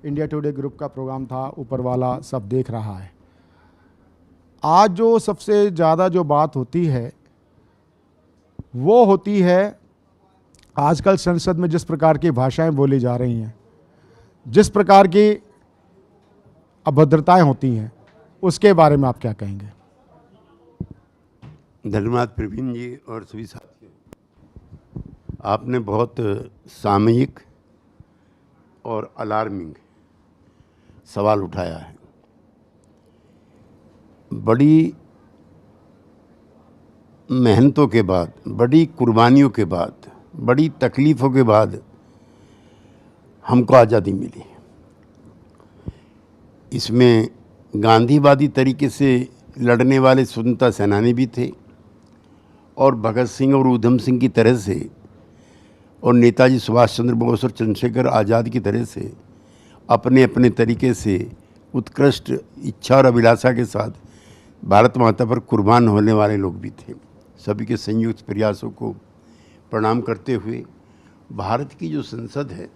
इंडिया टुडे ग्रुप का प्रोग्राम था, ऊपर वाला सब देख रहा है। आज जो सबसे ज़्यादा जो बात होती है वो होती है आजकल संसद में जिस प्रकार की भाषाएं बोली जा रही हैं, जिस प्रकार की अभद्रताएं होती हैं, उसके बारे में आप क्या कहेंगे? धन्यवाद प्रवीण जी और सभी साथियों। आपने बहुत सामयिक और अलार्मिंग सवाल उठाया है। बड़ी मेहनतों के बाद, बड़ी कुर्बानियों के बाद, बड़ी तकलीफ़ों के बाद हमको आज़ादी मिली। इसमें गांधीवादी तरीके से लड़ने वाले स्वतंत्रता सेनानी भी थे, और भगत सिंह और ऊधम सिंह की तरह से, और नेताजी सुभाष चंद्र बोस और चंद्रशेखर आज़ाद की तरह से अपने अपने तरीके से उत्कृष्ट इच्छा और अभिलाषा के साथ भारत माता पर कुर्बान होने वाले लोग भी थे। सभी के संयुक्त प्रयासों को प्रणाम करते हुए भारत की जो संसद है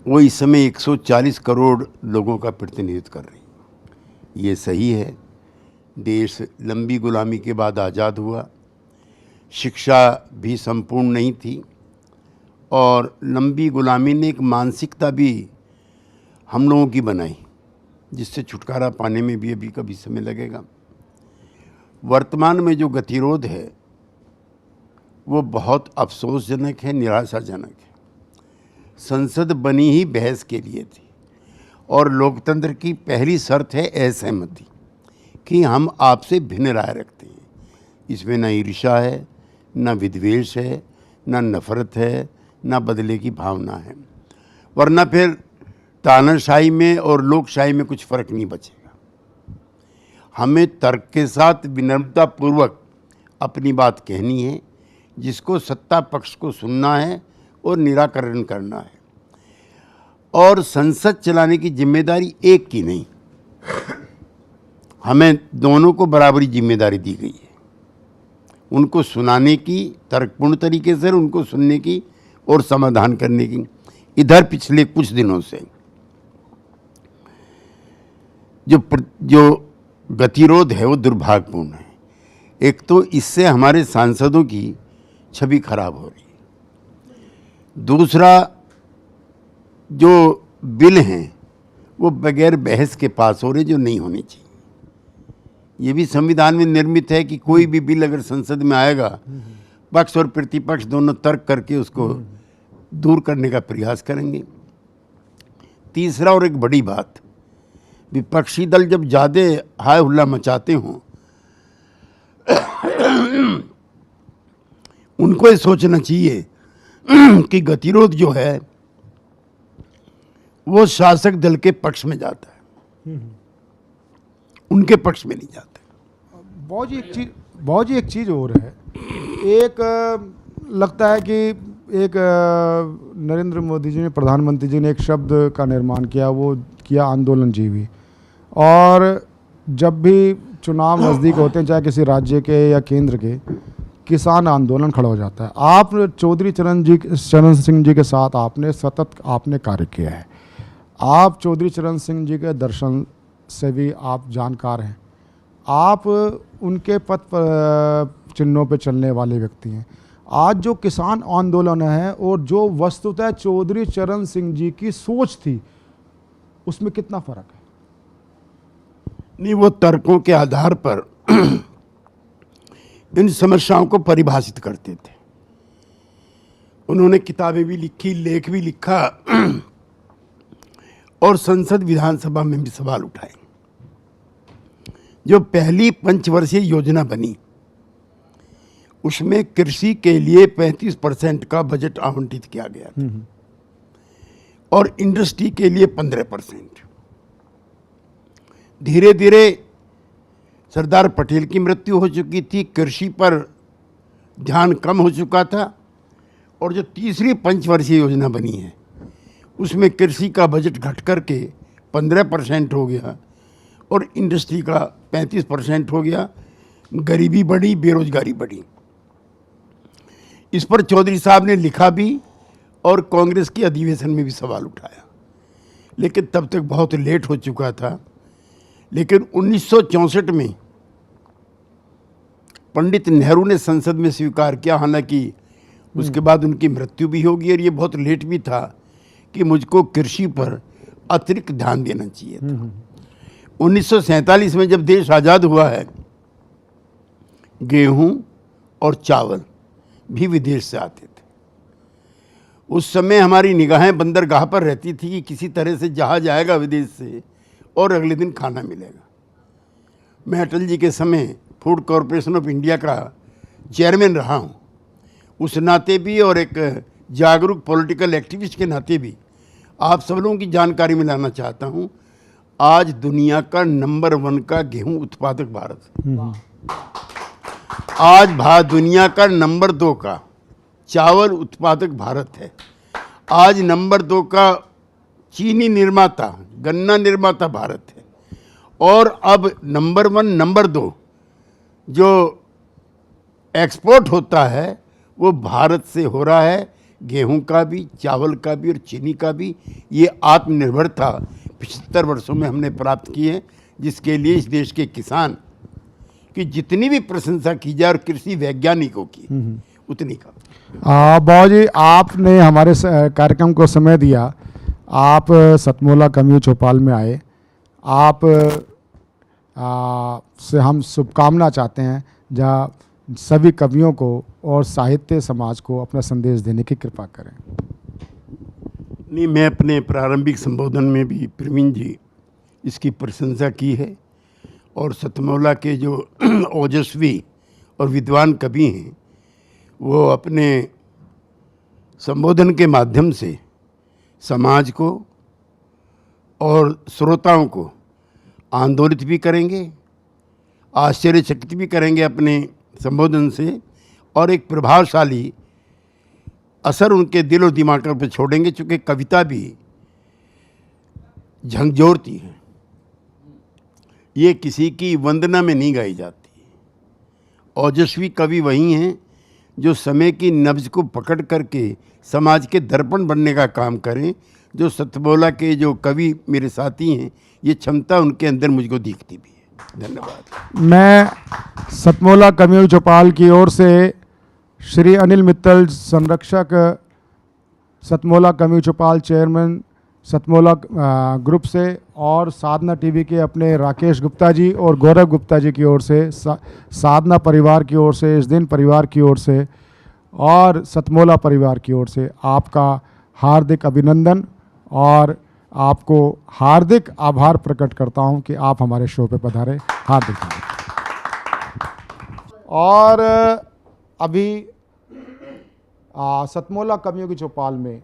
वो इस समय 140 करोड़ लोगों का प्रतिनिधित्व कर रही है। ये सही है। देश लंबी गुलामी के बाद आज़ाद हुआ, शिक्षा भी संपूर्ण नहीं थी, और लंबी गुलामी ने एक मानसिकता भी हम लोगों की बनाई, जिससे छुटकारा पाने में भी अभी कभी समय लगेगा। वर्तमान में जो गतिरोध है वो बहुत अफसोसजनक है, निराशाजनक है। संसद बनी ही बहस के लिए थी, और लोकतंत्र की पहली शर्त है असहमति, कि हम आपसे भिन्न राय रखते हैं। इसमें न ईर्ष्या है, न विद्वेष है, न नफरत है, न बदले की भावना है, वरना फिर तानाशाही में और लोकशाही में कुछ फर्क नहीं बचेगा। हमें तर्क के साथ विनम्रतापूर्वक अपनी बात कहनी है, जिसको सत्ता पक्ष को सुनना है और निराकरण करना है। और संसद चलाने की जिम्मेदारी एक की नहीं, हमें दोनों को बराबरी जिम्मेदारी दी गई है। उनको सुनाने की, तर्कपूर्ण तरीके से उनको सुनने की और समाधान करने की। इधर पिछले कुछ दिनों से जो गतिरोध है वो दुर्भाग्यपूर्ण है। एक तो इससे हमारे सांसदों की छवि खराब हो रही है, दूसरा जो बिल हैं वो बगैर बहस के पास हो रहे, जो नहीं होने चाहिए। ये भी संविधान में निर्मित है कि कोई भी बिल अगर संसद में आएगा, पक्ष और प्रतिपक्ष दोनों तर्क करके उसको दूर करने का प्रयास करेंगे। तीसरा और एक बड़ी बात, विपक्षी दल जब ज़्यादा हाय हुल्ला मचाते हों, उनको ये सोचना चाहिए कि गतिरोध जो है वो शासक दल के पक्ष में जाता है, उनके पक्ष में नहीं जाता। बहुत जी एक चीज़ और है। एक लगता है कि एक नरेंद्र मोदी जी ने, प्रधानमंत्री जी ने एक शब्द का निर्माण किया, वो किया आंदोलन जीवी। और जब भी चुनाव नज़दीक होते हैं, चाहे किसी राज्य के या केंद्र के, किसान आंदोलन खड़ा हो जाता है। आप चौधरी चरण सिंह जी के साथ आपने सतत कार्य किया है। आप चौधरी चरण सिंह जी के दर्शन से भी आप जानकार हैं। आप उनके पथ चिन्हों पे चलने वाले व्यक्ति हैं। आज जो किसान आंदोलन है और जो वस्तुतः चौधरी चरण सिंह जी की सोच थी, उसमें कितना फर्क है? नहीं, वो तर्कों के आधार पर इन समस्याओं को परिभाषित करते थे। उन्होंने किताबें भी लिखी, लेख भी लिखा और संसद विधानसभा में भी सवाल उठाए। जो पहली पंचवर्षीय योजना बनी, उसमें कृषि के लिए 35% का बजट आवंटित किया गया था और इंडस्ट्री के लिए 15%। धीरे धीरे सरदार पटेल की मृत्यु हो चुकी थी, कृषि पर ध्यान कम हो चुका था और जो तीसरी पंचवर्षीय योजना बनी है, उसमें कृषि का बजट घट करके 15% हो गया और इंडस्ट्री का 35% हो गया। गरीबी बढ़ी, बेरोजगारी बढ़ी। इस पर चौधरी साहब ने लिखा भी और कांग्रेस के अधिवेशन में भी सवाल उठाया, लेकिन तब तक बहुत लेट हो चुका था। लेकिन 1964 में पंडित नेहरू ने संसद में स्वीकार किया, हालांकि उसके बाद उनकी मृत्यु भी होगी और ये बहुत लेट भी था, कि मुझको कृषि पर अतिरिक्त ध्यान देना चाहिए था। 1947 में जब देश आज़ाद हुआ है, गेहूं और चावल भी विदेश से आते थे। उस समय हमारी निगाहें बंदरगाह पर रहती थी कि किसी तरह से जहाज आएगा विदेश से और अगले दिन खाना मिलेगा। मैं अटल जी के समय फूड कॉरपोरेशन ऑफ इंडिया का चेयरमैन रहा हूँ। उस नाते भी और एक जागरूक पॉलिटिकल एक्टिविस्ट के नाते भी आप सब लोगों की जानकारी में लाना चाहता हूँ, आज दुनिया का नंबर 1 का गेहूं उत्पादक भारत है। आज दुनिया का नंबर 2 का चावल उत्पादक भारत है। आज नंबर 2 का चीनी निर्माता, गन्ना निर्माता भारत है। और अब नंबर 1, नंबर 2 जो एक्सपोर्ट होता है वो भारत से हो रहा है, गेहूं का भी, चावल का भी और चीनी का भी। ये आत्मनिर्भरता 75 वर्षों में हमने प्राप्त की है, जिसके लिए इस देश के किसान की जितनी भी प्रशंसा की जाए और कृषि वैज्ञानिकों की उतनी का। बाबू जी, आपने हमारे कार्यक्रम को समय दिया। आप सतमोला कमियों चौपाल में आए। आप से हम शुभकामना चाहते हैं, जहाँ सभी कवियों को और साहित्य समाज को अपना संदेश देने की कृपा करें। नहीं, मैं अपने प्रारंभिक संबोधन में भी प्रवीण जी इसकी प्रशंसा की है और सतमौला के जो ओजस्वी और विद्वान कवि हैं, वो अपने संबोधन के माध्यम से समाज को और श्रोताओं को आंदोलित भी करेंगे, आश्चर्यचकित भी करेंगे अपने संबोधन से, और एक प्रभावशाली असर उनके दिल और दिमाग पर छोड़ेंगे। चूँकि कविता भी झंझोरती है, ये किसी की वंदना में नहीं गाई जाती। ओजस्वी कवि वही हैं जो समय की नब्ज को पकड़ करके समाज के दर्पण बनने का काम करें। जो सतमौला के जो कवि मेरे साथी हैं, ये क्षमता उनके अंदर मुझको दिखती भी है। धन्यवाद। मैं सतमौला कमियों चौपाल की ओर से श्री अनिल मित्तल, संरक्षक सतमौला कमियों चौपाल, चेयरमैन सतमौला ग्रुप से, और साधना टीवी के अपने राकेश गुप्ता जी और गौरव गुप्ता जी की ओर से, साधना परिवार की ओर से, इस दिन परिवार की ओर से और सतमौला परिवार की ओर से आपका हार्दिक अभिनंदन और आपको हार्दिक आभार प्रकट करता हूं कि आप हमारे शो पे पधारे। हार्दिक और अभी सतमौला कवियों की चौपाल में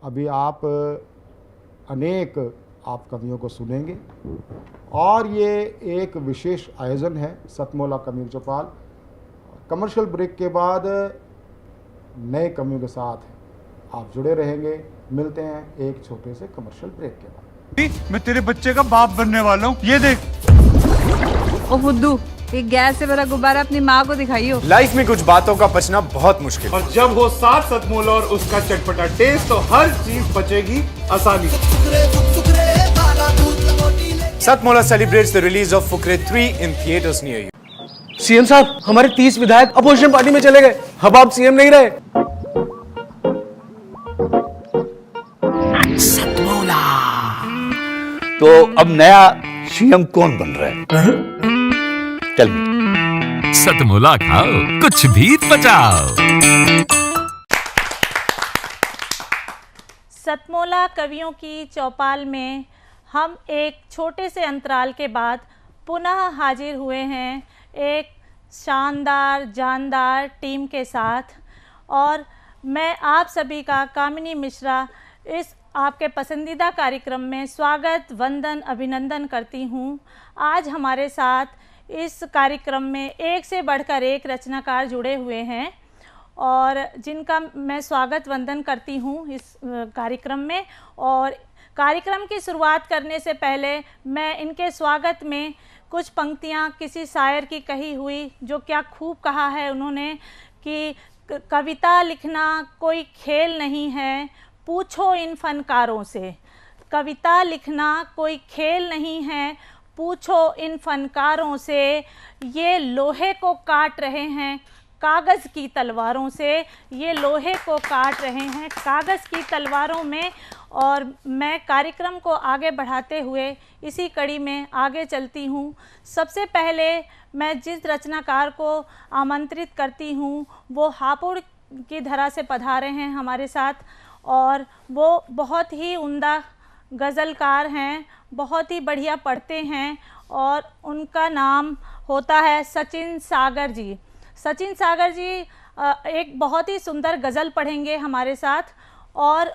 अभी आप अनेक आप कवियों को सुनेंगे और ये एक विशेष आयोजन है सतमौला कवियों की चौपाल। कमर्शियल ब्रेक के बाद नए कवियों के साथ आप जुड़े रहेंगे। मिलते हैं एक छोटे से कमर्शियल ब्रेक के बाद। मैं तेरे बच्चे का बाप बनने वाला हूँ, ये देख। ओ फुद्दू, एक गैस से भरा गुब्बारा अपनी माँ को दिखाइयो। लाइफ में कुछ बातों का बचना बहुत मुश्किल, और जब हो साथ सतमोला और उसका चटपटा टेस्ट, तो हर चीज बचेगी आसानी से। Satmola celebrates the release of Fukrey 3 in theatres near you. CM साहब, हमारे 30 विधायक अपोजिशन पार्टी में चले गए, अब आप सीएम नहीं रहे। सतमोला। तो अब नया सीएम कौन बन रहा है? चल सतमोला खाओ, कुछ भी बचाओ। सतमोला कवियों की चौपाल में हम एक छोटे से अंतराल के बाद पुनः हाजिर हुए हैं एक शानदार जानदार टीम के साथ, और मैं आप सभी का कामिनी मिश्रा इस आपके पसंदीदा कार्यक्रम में स्वागत, वंदन, अभिनंदन करती हूँ। आज हमारे साथ इस कार्यक्रम में एक से बढ़कर एक रचनाकार जुड़े हुए हैं और जिनका मैं स्वागत वंदन करती हूँ इस कार्यक्रम में। और कार्यक्रम की शुरुआत करने से पहले मैं इनके स्वागत में कुछ पंक्तियाँ किसी शायर की कही हुई, जो क्या खूब कहा है उन्होंने कि कविता लिखना कोई खेल नहीं है, पूछो इन फनकारों से। कविता लिखना कोई खेल नहीं है, पूछो इन फनकारों से। ये लोहे को काट रहे हैं कागज़ की तलवारों से, ये लोहे को काट रहे हैं कागज़ की तलवारों में। और मैं कार्यक्रम को आगे बढ़ाते हुए इसी कड़ी में आगे चलती हूँ। सबसे पहले मैं जिस रचनाकार को आमंत्रित करती हूँ वो हापुड़ की धरा से पधारे हैं हमारे साथ, और वो बहुत ही उम्दा गज़लकार हैं, बहुत ही बढ़िया पढ़ते हैं, और उनका नाम होता है सचिन सागर जी। सचिन सागर जी एक बहुत ही सुंदर गज़ल पढ़ेंगे हमारे साथ, और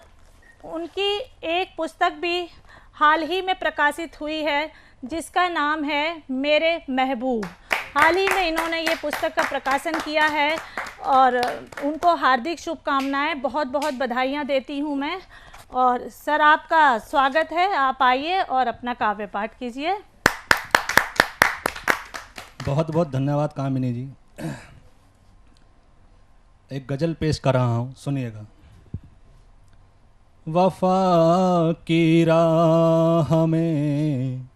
उनकी एक पुस्तक भी हाल ही में प्रकाशित हुई है जिसका नाम है मेरे महबूब। हाल ही में इन्होंने ये पुस्तक का प्रकाशन किया है और उनको हार्दिक शुभकामनाएं, बहुत बहुत बधाइयाँ देती हूँ मैं। और सर आपका स्वागत है, आप आइए और अपना काव्य पाठ कीजिए। बहुत बहुत धन्यवाद कामिनी जी। एक गज़ल पेश कर रहा हूँ, सुनिएगा। वफा की राह में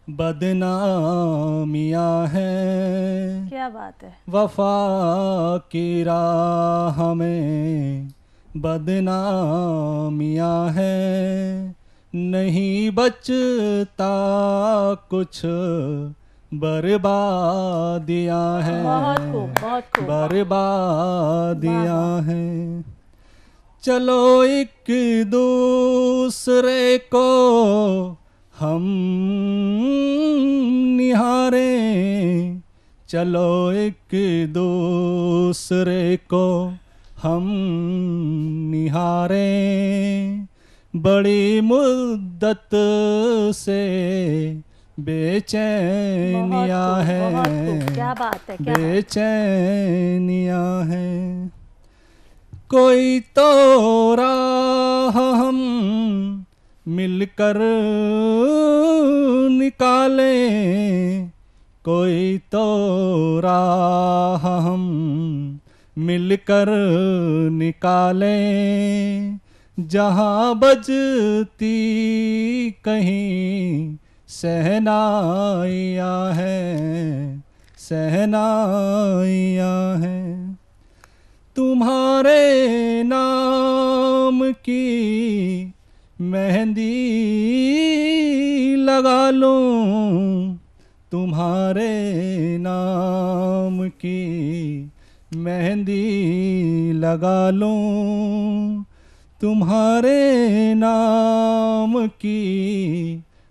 बदनामियाँ हैं, क्या बात है। वफा की राह में बदनामियाँ हैं, नहीं बचता कुछ बर्बादियाँ हैं, बर्बादियाँ हैं। चलो एक दूसरे को हम निहारें, चलो एक दूसरे को हम निहारें, बड़ी मुद्दत से बेचैनियाँ हैं, क्या बात है, बेचैनियाँ हैं। कोई तो राह हम मिलकर निकालें, कोई तो राह हम मिलकर निकालें, जहाँ बजती कहीं सहनाइयाँ हैं, सहनाइयाँ हैं। तुम्हारे नाम की मेहंदी लगा लूं, तुम्हारे नाम की मेहंदी लगा लूं, तुम्हारे नाम की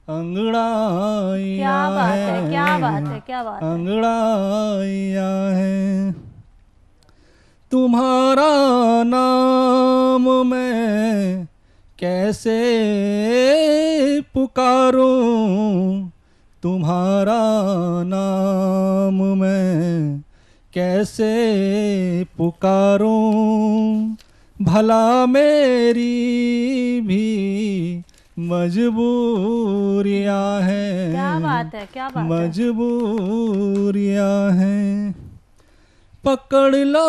अंगड़ाइयाँ हैं, क्या बात है, क्या बात है। अंगड़ाइयाँ हैं। तुम्हारा नाम मैं कैसे पुकारूं, तुम्हारा नाम मैं कैसे पुकारूं, भला मेरी भी मजबूरियां हैं। क्या बात है, क्या बात है। मजबूरियां हैं। पकड़ लो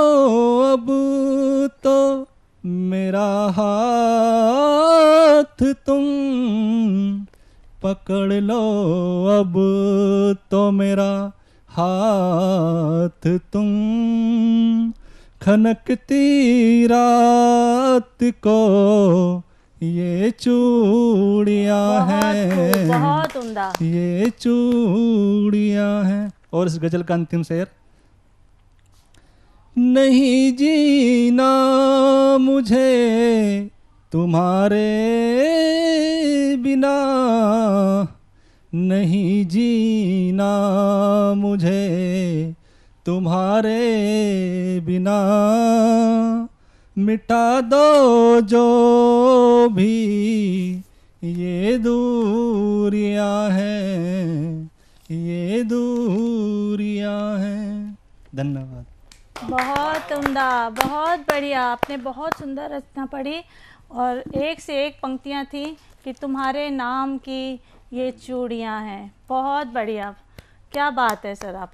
अब तो मेरा हाथ तुम, पकड़ लो अब तो मेरा हाथ तुम, खनकती रात को ये चूड़ियां हैं, बहुत उम्दा। ये चूड़ियां हैं। और इस गजल का अंतिम शेर। नहीं जीना मुझे तुम्हारे बिना, नहीं जीना मुझे तुम्हारे बिना, मिटा दो जो भी ये दूरियां हैं, ये दूरियां हैं। धन्यवाद। बहुत उम्दा, बहुत बढ़िया। आपने बहुत सुंदर रचना पढ़ी और एक से एक पंक्तियाँ थी कि तुम्हारे नाम की ये चूड़ियाँ हैं। बहुत बढ़िया, क्या बात है सर आप।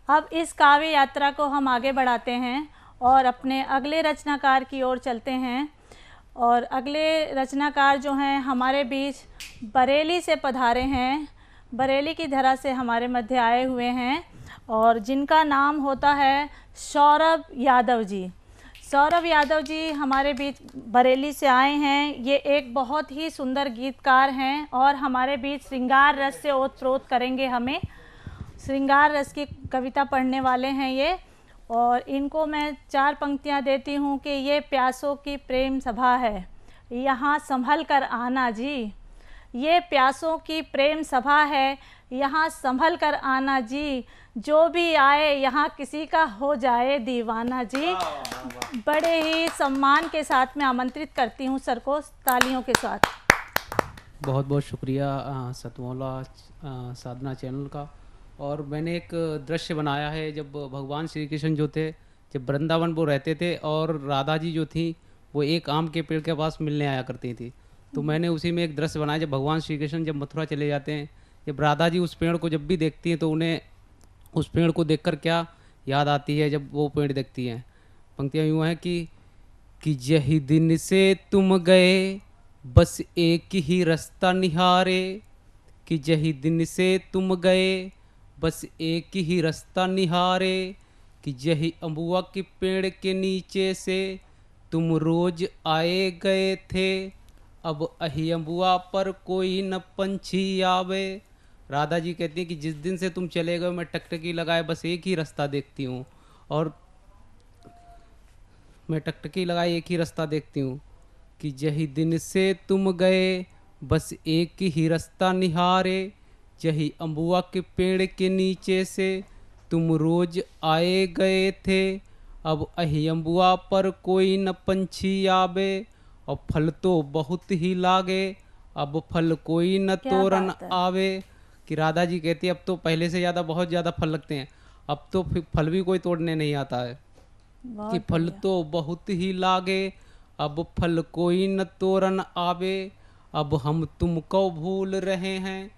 अब इस काव्य यात्रा को हम आगे बढ़ाते हैं और अपने अगले रचनाकार की ओर चलते हैं। और अगले रचनाकार जो हैं हमारे बीच बरेली से पधारे हैं, बरेली की धरा से हमारे मध्य आए हुए हैं और जिनका नाम होता है सौरभ यादव जी। सौरभ यादव जी हमारे बीच बरेली से आए हैं। ये एक बहुत ही सुंदर गीतकार हैं और हमारे बीच श्रृंगार रस से ओतप्रोत करेंगे हमें। श्रृंगार रस की कविता पढ़ने वाले हैं ये। और इनको मैं 4 पंक्तियाँ देती हूँ कि ये प्यासों की प्रेम सभा है, यहाँ संभल कर आना जी। ये प्यासों की प्रेम सभा है, यहाँ संभल कर आना जी। जो भी आए यहाँ किसी का हो जाए दीवाना जी। बड़े ही सम्मान के साथ मैं आमंत्रित करती हूँ सर को तालियों के साथ। बहुत बहुत शुक्रिया सतमौला साधना चैनल का। और मैंने एक दृश्य बनाया है जब भगवान श्री कृष्ण जो थे, जब वृंदावन वो रहते थे और राधा जी जो थी वो एक आम के पेड़ के पास मिलने आया करती थी। तो मैंने उसी में एक दृश्य बनाया जब भगवान श्री कृष्ण जब मथुरा चले जाते हैं, जब राधा जी उस पेड़ को जब भी देखती हैं तो उन्हें उस पेड़ को देखकर क्या याद आती है जब वो पेड़ देखती हैं। पंक्तियाँ यूँ हैं कि यही दिन से तुम गए बस एक ही रास्ता निहारे, कि यही दिन से तुम गए बस एक ही रास्ता निहारे, कि यही अम्बुआ के पेड़ के नीचे से तुम रोज आए गए थे, अब अही अम्बुआ पर कोई न पंछी आवे। राधा जी कहती हैं कि जिस दिन से तुम चले गए मैं टकटकी लगाए बस एक ही रास्ता देखती हूँ, और मैं टकटकी लगाए एक ही रास्ता देखती हूँ, कि यही दिन से तुम गए बस एक ही रास्ता निहारे, यही अम्बुआ के पेड़ के नीचे से तुम रोज आए गए थे, अब अही अम्बुआ पर कोई न पंछी आवे, और फल तो बहुत ही लागे अब फल कोई न तोरन आवे। कि राधा जी कहती है अब तो पहले से ज़्यादा बहुत ज़्यादा फल लगते हैं, अब तो फल भी कोई तोड़ने नहीं आता है। कि फल तो बहुत ही लागे अब फल कोई न तोरन आवे, अब हम तुमको भूल रहे हैं,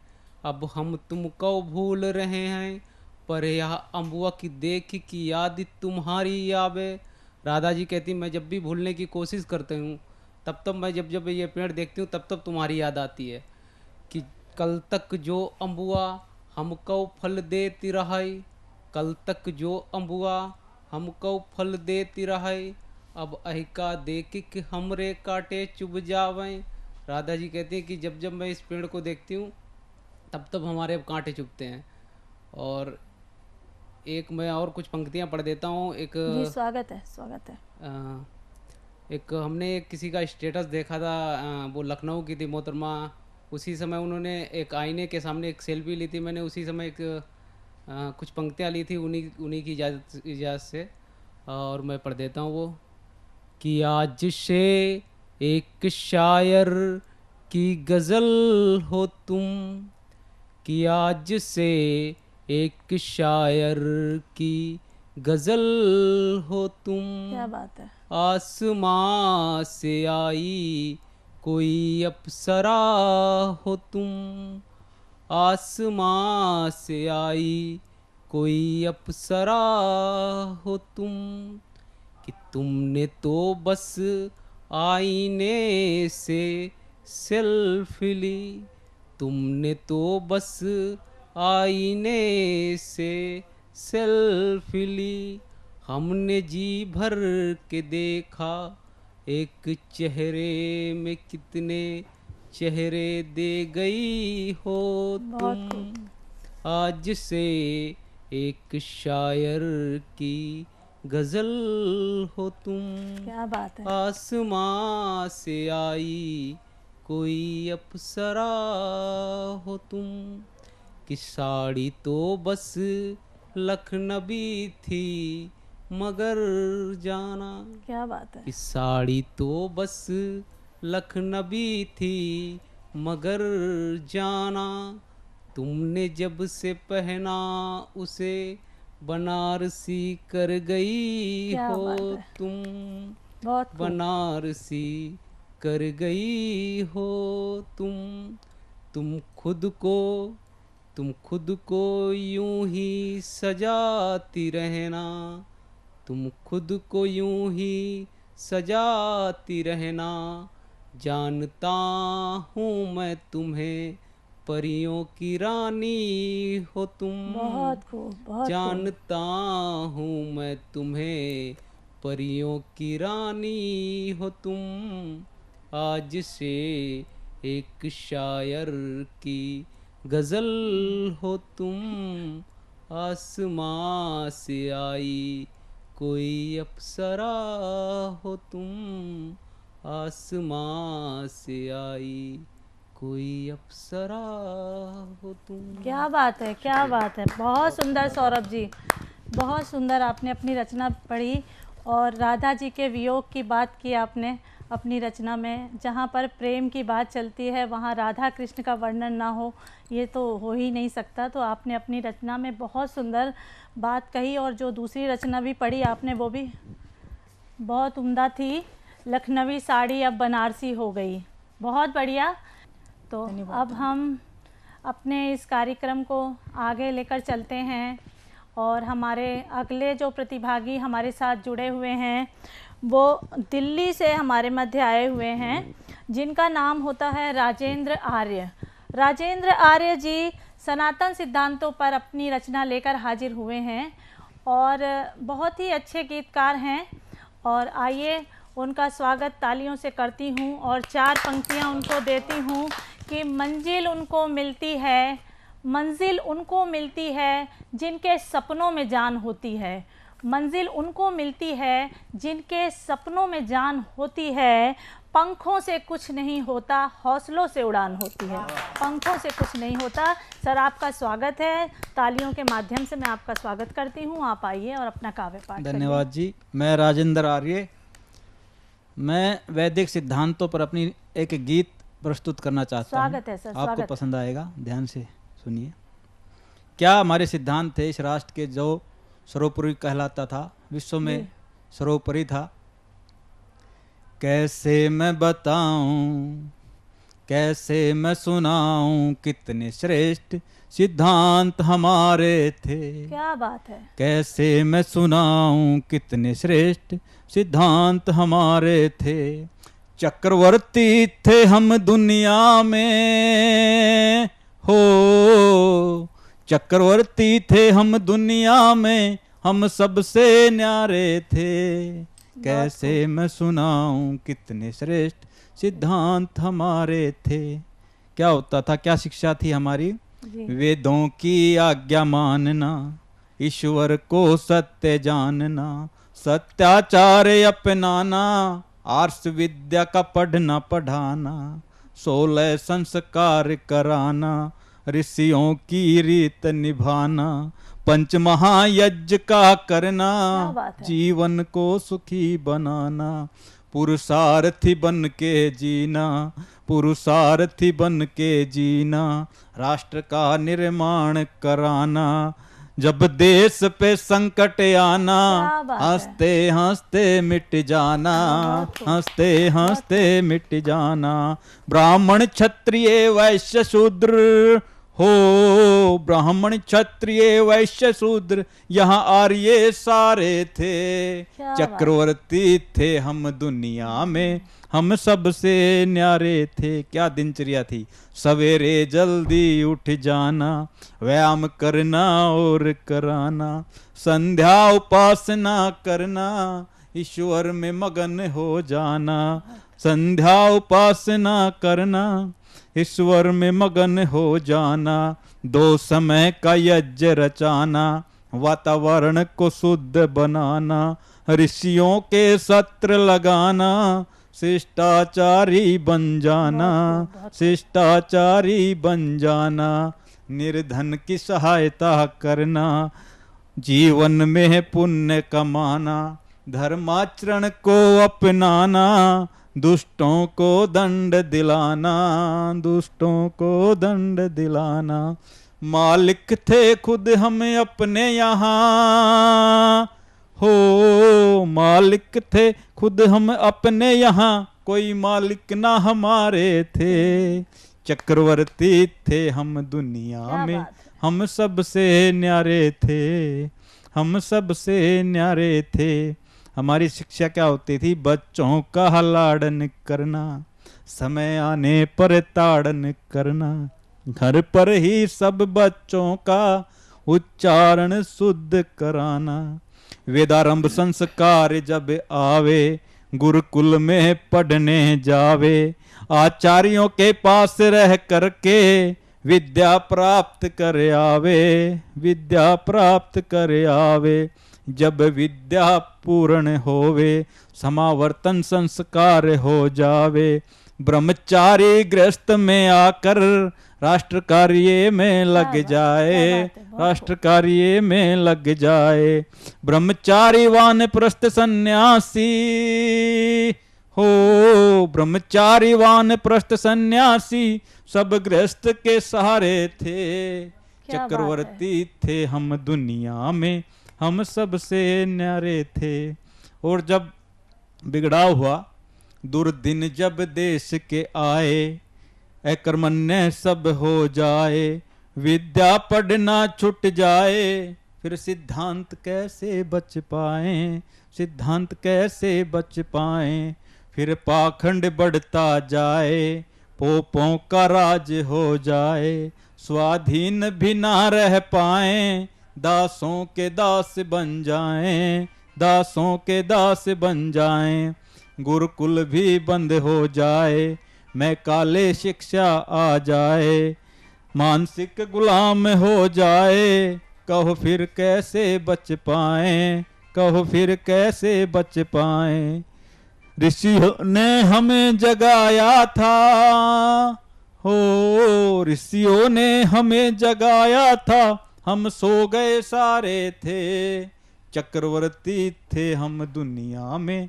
अब हम तुमको भूल रहे हैं, पर यह अम्बुआ की देख की याद तुम्हारी आवे। राधा जी कहती मैं जब भी भूलने की कोशिश करती हूँ तब मैं जब ये पेड़ देखती हूँ तब तुम्हारी याद आती है। कि कल तक जो अम्बुआ हमको फल देती रही, कल तक जो अम्बुआ हमको फल देती रही, अब अहिका देख कि हमरे कांटे चुभ जावें। राधा जी कहती हैं कि जब मैं इस पेड़ को देखती हूँ तब हमारे कांटे चुभते हैं। और एक मैं और कुछ पंक्तियाँ पढ़ देता हूँ। एक जी स्वागत है। एक हमने किसी का स्टेटस देखा था, वो लखनऊ की थी मोहतरमा, उसी समय उन्होंने एक आईने के सामने एक सेल्फी ली थी, मैंने उसी समय एक कुछ पंक्तियाँ ली थी उन्हीं की इजाज़त से, और मैं पढ़ देता हूँ वो। कि आज से एक शायर की गज़ल हो तुम, कि आज से एक शायर की गजल हो तुम। क्या बात है। आसमां से आई कोई अप्सरा हो तुम, आसमां से आई कोई अप्सरा हो तुम, कि तुमने तो बस आईने से सेल्फी ली, तुमने तो बस आईने से सेल्फी ली, हमने जी भर के देखा एक चेहरे में कितने चेहरे दे गई हो तुम, आज से एक शायर की गजल हो तुम। क्या बात है। आसमां से आई कोई अप्सरा हो तुम, कि साड़ी तो बस लखनवी थी मगर जाना। क्या बात है। कि साड़ी तो बस लखनवी थी मगर जाना, तुमने जब से पहना उसे बनारसी कर गई क्या हो बात है। तुम, बहुत खूब। बनारसी कर गई हो तुम खुद को यूं ही सजाती रहना, तुम खुद को यूं ही सजाती रहना, जानता हूँ मैं तुम्हें परियों की रानी हो तुम। बहुत खूब, बहुत जानता हूँ मैं तुम्हें परियों की रानी हो तुम, आज से एक शायर की गजल हो तुम, आसमां से आई कोई अप्सरा हो तुम, आसमां से आई कोई अप्सरा हो तुम। क्या बात है, क्या बात है। बहुत सुंदर सौरभ जी, बहुत सुंदर आपने अपनी रचना पढ़ी और राधा जी के वियोग की बात की आपने अपनी रचना में। जहाँ पर प्रेम की बात चलती है वहाँ राधा कृष्ण का वर्णन ना हो ये तो हो ही नहीं सकता। तो आपने अपनी रचना में बहुत सुंदर बात कही और जो दूसरी रचना भी पढ़ी आपने वो भी बहुत उम्दा थी, लखनवी साड़ी अब बनारसी हो गई। बहुत बढ़िया। तो अब हम अपने इस कार्यक्रम को आगे लेकर चलते हैं और हमारे अगले जो प्रतिभागी हमारे साथ जुड़े हुए हैं वो दिल्ली से हमारे मध्य आए हुए हैं, जिनका नाम होता है राजेंद्र आर्य। राजेंद्र आर्य जी सनातन सिद्धांतों पर अपनी रचना लेकर हाजिर हुए हैं और बहुत ही अच्छे गीतकार हैं। और आइए उनका स्वागत तालियों से करती हूँ और 4 पंक्तियाँ उनको देती हूँ कि मंजिल उनको मिलती है, मंजिल उनको मिलती है जिनके सपनों में जान होती है, मंजिल उनको मिलती है जिनके सपनों में जान होती है, पंखों से कुछ नहीं होता हौसलों से उड़ान होती है, पंखों से कुछ नहीं होता। सर आपका स्वागत है, तालियों के माध्यम से मैं आपका स्वागत करती हूँ। आप आइए और अपना काव्य पाठ करिए। धन्यवाद जी। मैं राजेंद्र आर्य, मैं वैदिक सिद्धांतों पर अपनी एक गीत प्रस्तुत करना चाहता हूँ। स्वागत है सर, आपको स्वागत। पसंद आएगा, ध्यान से सुनिए। क्या हमारे सिद्धांत थे इस राष्ट्र के जो सर्वोपरि कहलाता था, विश्व में सर्वोपरि था। कैसे मैं बताऊं, कैसे मैं सुनाऊं, कितने श्रेष्ठ सिद्धांत हमारे थे। क्या बात है। कैसे मैं सुनाऊं, कितने श्रेष्ठ सिद्धांत हमारे थे। चक्रवर्ती थे हम दुनिया में, हो चक्रवर्ती थे हम दुनिया में, हम सबसे न्यारे थे। कैसे मैं सुनाऊं, कितने श्रेष्ठ सिद्धांत हमारे थे। क्या होता था, क्या शिक्षा थी हमारी? वेदों की आज्ञा मानना, ईश्वर को सत्य जानना, सत्याचार अपनाना, आर्ष विद्या का पढ़ना पढ़ाना, 16 संस्कार कराना, ऋषियों की रीत निभाना, पंच महायज्ञ का करना, जीवन को सुखी बनाना, पुरुषार्थी बन के जीना, पुरुषार्थी बन के जीना, राष्ट्र का निर्माण कराना, जब देश पे संकट आना, क्या बात है। हंसते हंसते मिट जाना, हंसते हंसते मिट जाना। ब्राह्मण क्षत्रिय वैश्य शूद्र हो, ब्राह्मण क्षत्रिय वैश्य शूद्र यहाँ आर्य सारे थे। क्या बात। चक्रवर्ती थे हम दुनिया में, हम सबसे न्यारे थे। क्या दिनचर्या थी। सवेरे जल्दी उठ जाना, व्यायाम करना और कराना, संध्या उपासना करना, ईश्वर में मगन हो जाना। संध्या उपासना करना, ईश्वर में मगन हो जाना। 2 समय का यज्ञ रचाना, वातावरण को शुद्ध बनाना। ऋषियों के सत्र लगाना, शिष्टाचारी बन जाना, शिष्टाचारी बन जाना। निर्धन की सहायता करना, जीवन में पुण्य कमाना। धर्माचरण को अपनाना, दुष्टों को दंड दिलाना, दुष्टों को दंड दिलाना। मालिक थे खुद हम अपने यहाँ, हो मालिक थे खुद हम अपने यहाँ, कोई मालिक ना हमारे थे। चक्रवर्ती थे हम दुनिया में, हम सबसे न्यारे थे, हम सबसे न्यारे थे। हमारी शिक्षा क्या होती थी। बच्चों का लाड़न करना, समय आने पर ताड़न करना। घर पर ही सब बच्चों का उच्चारण शुद्ध कराना। वेदारंभ संस्कार जब आवे, गुरुकुल में पढ़ने जावे। आचार्यों के पास रह करके विद्या प्राप्त कर आवे, विद्या प्राप्त कर आवे। जब विद्या पूर्ण होवे, समावर्तन संस्कार हो जावे। ब्रह्मचारी गृहस्थ में आकर राष्ट्र कार्य में लग जाए, राष्ट्र कार्य में लग जाए। ब्रह्मचारी वानप्रस्थ सन्यासी हो, ब्रह्मचारी वानप्रस्थ सन्यासी सब गृहस्थ के सहारे थे। चक्रवर्ती थे हम दुनिया में, हम सबसे न्यारे थे। और जब बिगड़ाव हुआ, दुर्दिन जब देश के आए, अकर्मण्य सब हो जाए। विद्या पढ़ना छूट जाए, फिर सिद्धांत कैसे बच पाए, सिद्धांत कैसे बच पाए। फिर पाखंड बढ़ता जाए, पोपों का राज हो जाए। स्वाधीन भी ना रह पाए, दासों के दास बन जाएं, दासों के दास बन जाएं। गुरुकुल भी बंद हो जाए, मैं काले शिक्षा आ जाए। मानसिक गुलाम हो जाए, कहो फिर कैसे बच पाए, कहो फिर कैसे बच पाए। ऋषियों ने हमें जगाया था, हो ऋषियों ने हमें जगाया था, हम सो गए सारे थे। चक्रवर्ती थे हम दुनिया में,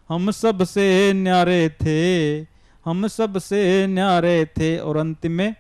हम सबसे न्यारे थे, हम सबसे न्यारे थे। और अंतिम में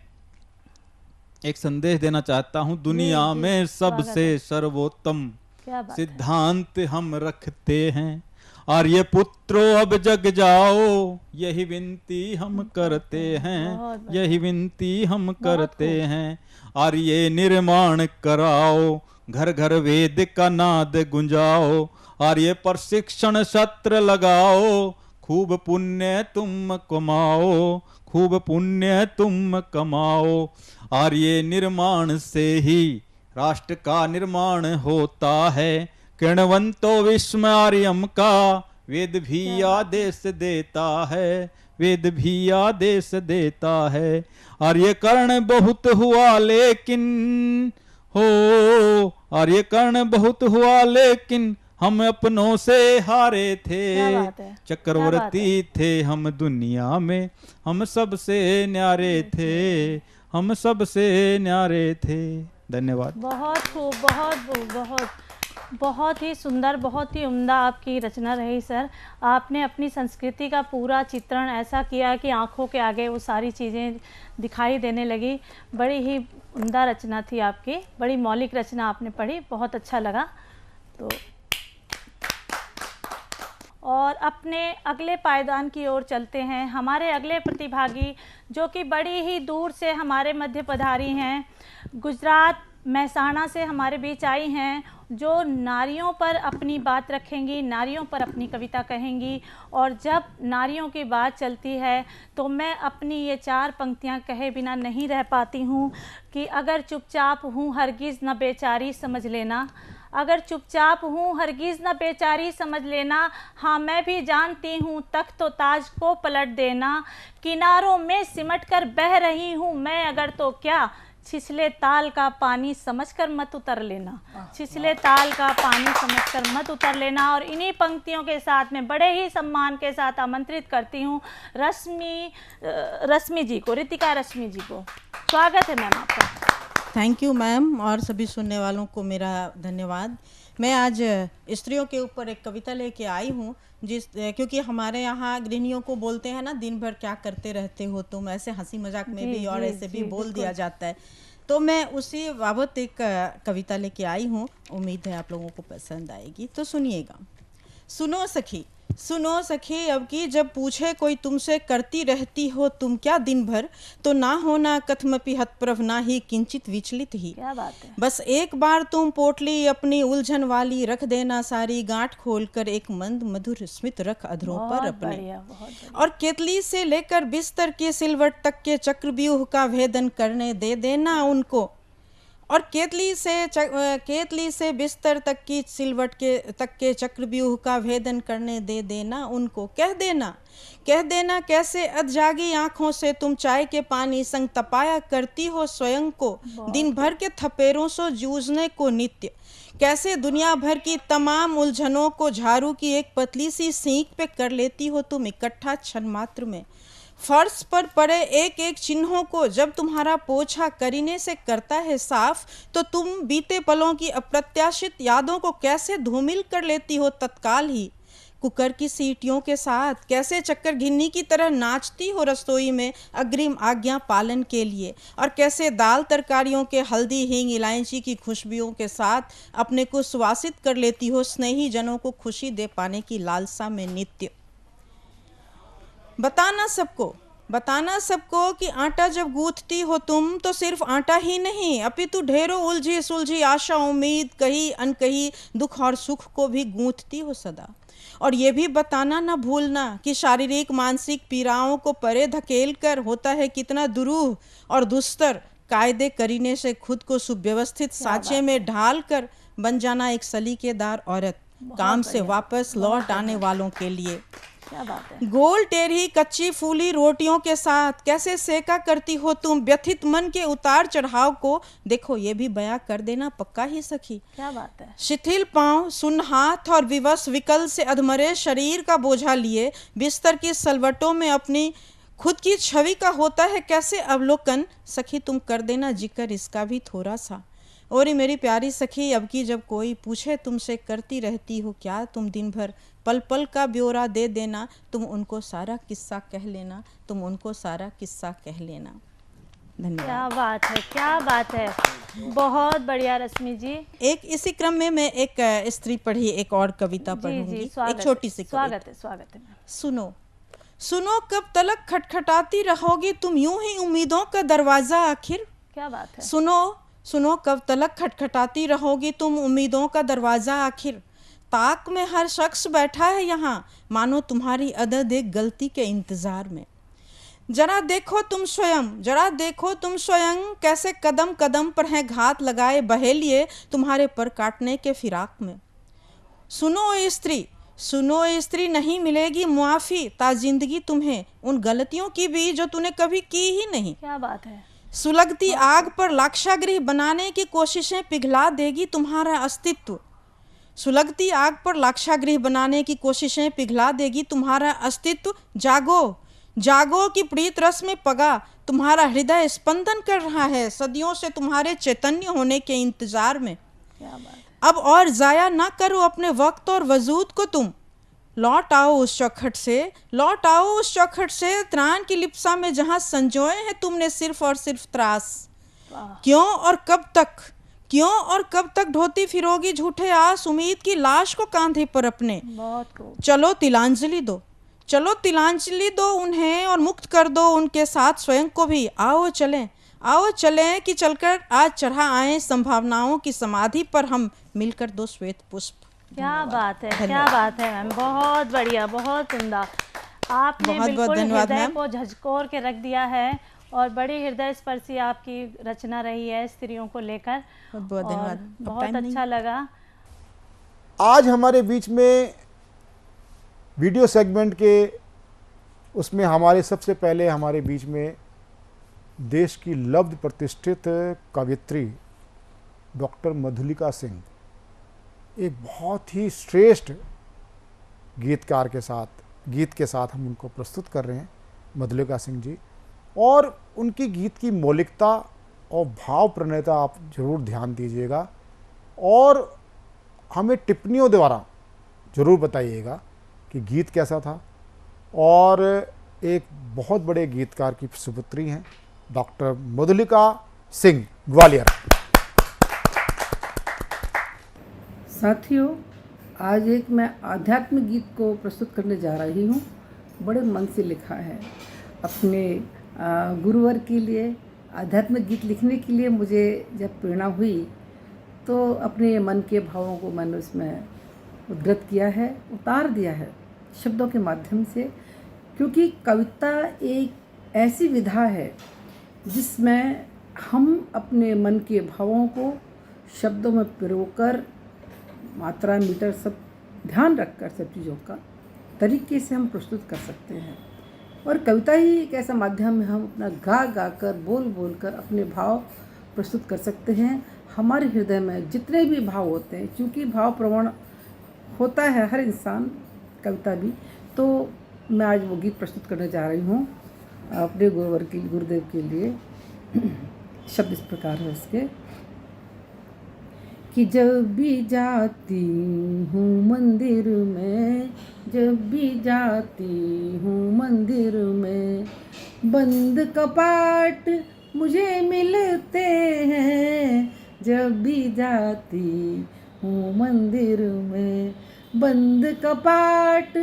एक संदेश देना चाहता हूं। दुनिया में सबसे सर्वोत्तम सिद्धांत हम रखते हैं। आर्य पुत्रो अब जग जाओ, यही विनती हम करते हैं, यही विनती हम करते हैं। आर्य निर्माण कराओ, घर घर वेद का नाद गुंजाओ। आर्य प्रशिक्षण सत्र लगाओ, खूब पुण्य तुम कमाओ, खूब पुण्य तुम कमाओ। आर्य निर्माण से ही राष्ट्र का निर्माण होता है। किण्वंतो विश्व आर्यम का, वेद भी आदेश देता है, वेद भी आदेश देता है। आर्यकर्ण बहुत हुआ लेकिन, हो आर्यकर्ण बहुत हुआ लेकिन, हम अपनों से हारे थे। चक्रवर्ती थे हम दुनिया में, हम सबसे न्यारे थे, हम सबसे न्यारे थे। धन्यवाद। बहुत खूब, बहुत ही सुंदर, बहुत ही उम्दा आपकी रचना रही सर। आपने अपनी संस्कृति का पूरा चित्रण ऐसा किया कि आंखों के आगे वो सारी चीज़ें दिखाई देने लगी। बड़ी ही उम्दा रचना थी आपकी, बड़ी मौलिक रचना आपने पढ़ी, बहुत अच्छा लगा। तो और अपने अगले पायदान की ओर चलते हैं। हमारे अगले प्रतिभागी जो कि बड़ी ही दूर से हमारे मध्य पधारी हैं, गुजरात महसाणा से हमारे बीच आई हैं, जो नारियों पर अपनी बात रखेंगी, नारियों पर अपनी कविता कहेंगी। और जब नारियों की बात चलती है तो मैं अपनी ये 4 पंक्तियाँ कहे बिना नहीं रह पाती हूँ कि अगर चुपचाप हूँ हरगिज़ न बेचारी समझ लेना, अगर चुपचाप हूँ हरगिज़ न बेचारी समझ लेना, हाँ मैं भी जानती हूँ तख्त तो ताज को पलट देना, किनारों में सिमट कर बह रही हूँ मैं अगर तो क्या, छिछले ताल का पानी समझकर मत उतर लेना, छिछले ताल का पानी समझकर मत उतर लेना। और इन्हीं पंक्तियों के साथ में बड़े ही सम्मान के साथ आमंत्रित करती हूँ रश्मि जी को, रितिका रश्मि जी को। स्वागत है मैम आपका। थैंक यू मैम, और सभी सुनने वालों को मेरा धन्यवाद। मैं आज स्त्रियों के ऊपर एक कविता लेके आई हूँ, क्योंकि हमारे यहाँ गृहिणियों को बोलते हैं ना, दिन भर क्या करते रहते हो तुम, ऐसे हंसी मजाक में भी और ऐसे भी बोल दिया जाता है। तो मैं उसी बाबत एक कविता लेके आई हूँ, उम्मीद है आप लोगों को पसंद आएगी। तो सुनिएगा। सुनो सखी, सुनो सखी, अब की जब पूछे कोई तुमसे करती रहती हो तुम क्या दिन भर, तो ना होना कथमपि हतप्रभ ना ही किंचित विचलित ही। क्या बात है। बस एक बार तुम पोटली अपनी उलझन वाली रख देना सारी, गांठ खोलकर एक मंद मधुर स्मित रख अधरों पर अपने। और केतली से लेकर बिस्तर के सिलवट तक के चक्रव्यूह का भेदन करने दे देना उनको, और केतली से बिस्तर तक की सिलवट तक के चक्रव्यूह का भेदन करने दे देना उनको। कह देना कैसे अधजागी आंखों से तुम चाय के पानी संग तपाया करती हो स्वयं को, दिन भर के थपेरों से जूझने को नित्य। कैसे दुनिया भर की तमाम उलझनों को झाड़ू की एक पतली सी सींक पे कर लेती हो तुम इकट्ठा क्षण मात्र में। फर्श पर पड़े एक एक चिन्हों को जब तुम्हारा पोछा करीने से करता है साफ, तो तुम बीते पलों की अप्रत्याशित यादों को कैसे धूमिल कर लेती हो तत्काल ही। कुकर की सीटियों के साथ कैसे चक्कर घिन्नी की तरह नाचती हो रसोई में अग्रिम आज्ञा पालन के लिए, और कैसे दाल तरकारियों के हल्दी हींग इलायची की खुशबुओं के साथ अपने को सुवासित कर लेती हो स्नेही जनों को खुशी दे पाने की लालसा में नित्य। बताना सबको कि आटा जब गूंथती हो तुम तो सिर्फ आटा ही नहीं, अपितु ढेरों उलझी सुलझी आशा उम्मीद कही अनकही दुख और सुख को भी गूंथती हो सदा। और ये भी बताना न भूलना कि शारीरिक मानसिक पीड़ाओं को परे धकेल कर होता है कितना दुरूह और दुस्तर कायदे करीने से खुद को सुव्यवस्थित साँचे में ढाल कर बन जाना एक सलीकेदार औरत, काम से वापस लौट आने वालों के लिए। क्या बात है। गोल टेढ़ी कच्ची फूली रोटियों के साथ कैसे सेका करती हो तुम व्यथित मन के उतार चढ़ाव को, देखो ये भी बयां कर देना पक्का ही सखी। क्या बात है। शिथिल पांव, सुन्न हाथ और विवश विकल से अधमरे शरीर का बोझा लिए बिस्तर की सलवटों में अपनी खुद की छवि का होता है कैसे अवलोकन, सखी तुम कर देना जिक्र इसका भी थोड़ा सा। और ये मेरी प्यारी सखी, अब की जब कोई पूछे तुमसे करती रहती हो क्या तुम दिन भर, पल पल का ब्यौरा दे देना, तुम उनको सारा किस्सा कह लेना, तुम उनको सारा किस्सा कह लेना। धन्यवाद। क्या बात है, क्या बात है, बहुत बढ़िया रश्मि जी। एक इसी क्रम में मैं एक स्त्री पढ़ी एक और कविता पढ़ूंगी, एक छोटी सी कविता। स्वागत है। सुनो कब तलक खटखटाती रहोगी तुम यूं ही उम्मीदों का दरवाजा आखिर। क्या बात है। सुनो कब तलक खटखटाती रहोगी तुम उम्मीदों का दरवाजा आखिर, ताक में हर शख्स बैठा है यहाँ मानो तुम्हारी अदद एक गलती के इंतजार में। जरा देखो तुम स्वयं कैसे कदम कदम पर हैं घात लगाए बहेलिए तुम्हारे पर काटने के फिराक में। सुनो स्त्री नहीं मिलेगी मुआफी ता जिंदगी तुम्हें उन गलतियों की भी जो तूने कभी की ही नहीं। क्या बात है। सुलगती आग पर लाक्षागृह बनाने की कोशिशें पिघला देगी तुम्हारा अस्तित्व, सुलगती आग पर लाक्षागृह बनाने की कोशिशें पिघला देगी तुम्हारा अस्तित्व। जागो कि प्रीत रस में पगा तुम्हारा हृदय स्पंदन कर रहा है सदियों से तुम्हारे चैतन्य होने के इंतजार में। क्या बात है। अब और जाया ना करो अपने वक्त और वजूद को तुम, लौट आओ उस चौखट से त्राण की लिप्सा में जहां संजोए हैं तुमने सिर्फ और सिर्फ त्रास। क्यों और कब तक ढोती फिरोगी झूठे आस उम्मीद की लाश को कांधे पर अपने। चलो तिलांजलि दो उन्हें और मुक्त कर दो उनके साथ स्वयं को भी। आओ चलें कि चलकर आज चढ़ा आए संभावनाओं की समाधि पर हम मिलकर दो श्वेत पुष्प। क्या बात है मैम, बहुत बढ़िया, बहुत उम्दा। आपने बिल्कुल हृदय को झकझोर के रख दिया है और बड़ी हृदय स्पर्शी आपकी रचना रही है स्त्रियों को लेकर। बहुत धन्यवाद, बहुत अच्छा लगा। आज हमारे बीच में वीडियो सेगमेंट के उसमें सबसे पहले हमारे बीच में देश की लब्ध प्रतिष्ठित कवयित्री डॉक्टर मधुलिका सिंह, एक बहुत ही श्रेष्ठ गीत के साथ हम उनको प्रस्तुत कर रहे हैं, मधुलिका सिंह जी। और उनकी गीत की मौलिकता और भाव प्रणयता आप जरूर ध्यान दीजिएगा और हमें टिप्पणियों द्वारा जरूर बताइएगा कि गीत कैसा था। और एक बहुत बड़े गीतकार की सुपुत्री हैं डॉक्टर मधुलिका सिंह, ग्वालियर। साथियों, आज एक मैं आध्यात्मिक गीत को प्रस्तुत करने जा रही हूँ। बड़े मन से लिखा है। अपने गुरुवर के लिए आध्यात्मिक गीत लिखने के लिए मुझे जब प्रेरणा हुई तो अपने मन के भावों को मैंने उसमें उद्धृत किया है, उतार दिया है शब्दों के माध्यम से। क्योंकि कविता एक ऐसी विधा है जिसमें हम अपने मन के भावों को शब्दों में पिरोकर मात्रा मीटर सब ध्यान रखकर सब चीज़ों का तरीके से हम प्रस्तुत कर सकते हैं। और कविता ही एक ऐसा माध्यम है, हम अपना गा कर बोल कर अपने भाव प्रस्तुत कर सकते हैं। हमारे हृदय में जितने भी भाव होते हैं, क्योंकि भाव प्रवण होता है हर इंसान, कविता भी, तो मैं आज वो गीत प्रस्तुत करने जा रही हूँ अपने गुरुदेव के लिए। शब्द इस प्रकार है उसके कि जब भी जाती हूँ मंदिर में, जब भी जाती हूँ मंदिर में, बंद कपाट मुझे मिलते हैं। जब भी जाती हूँ मंदिर में, बंद कपाट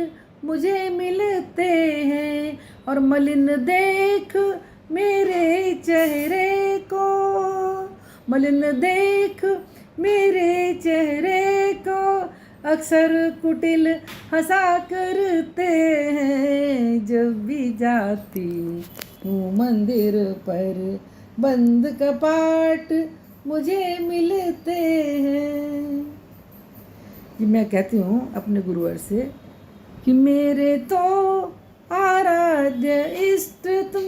मुझे मिलते हैं। और मलिन देख मेरे चेहरे को, मलिन देख मेरे चेहरे को, अक्सर कुटिल हंसा करते हैं। जब भी जाती हूँ मंदिर पर, बंद कपाट मुझे मिलते हैं। ये मैं कहती हूँ अपने गुरुवर से कि मेरे तो आराध्य इष्ट तुम,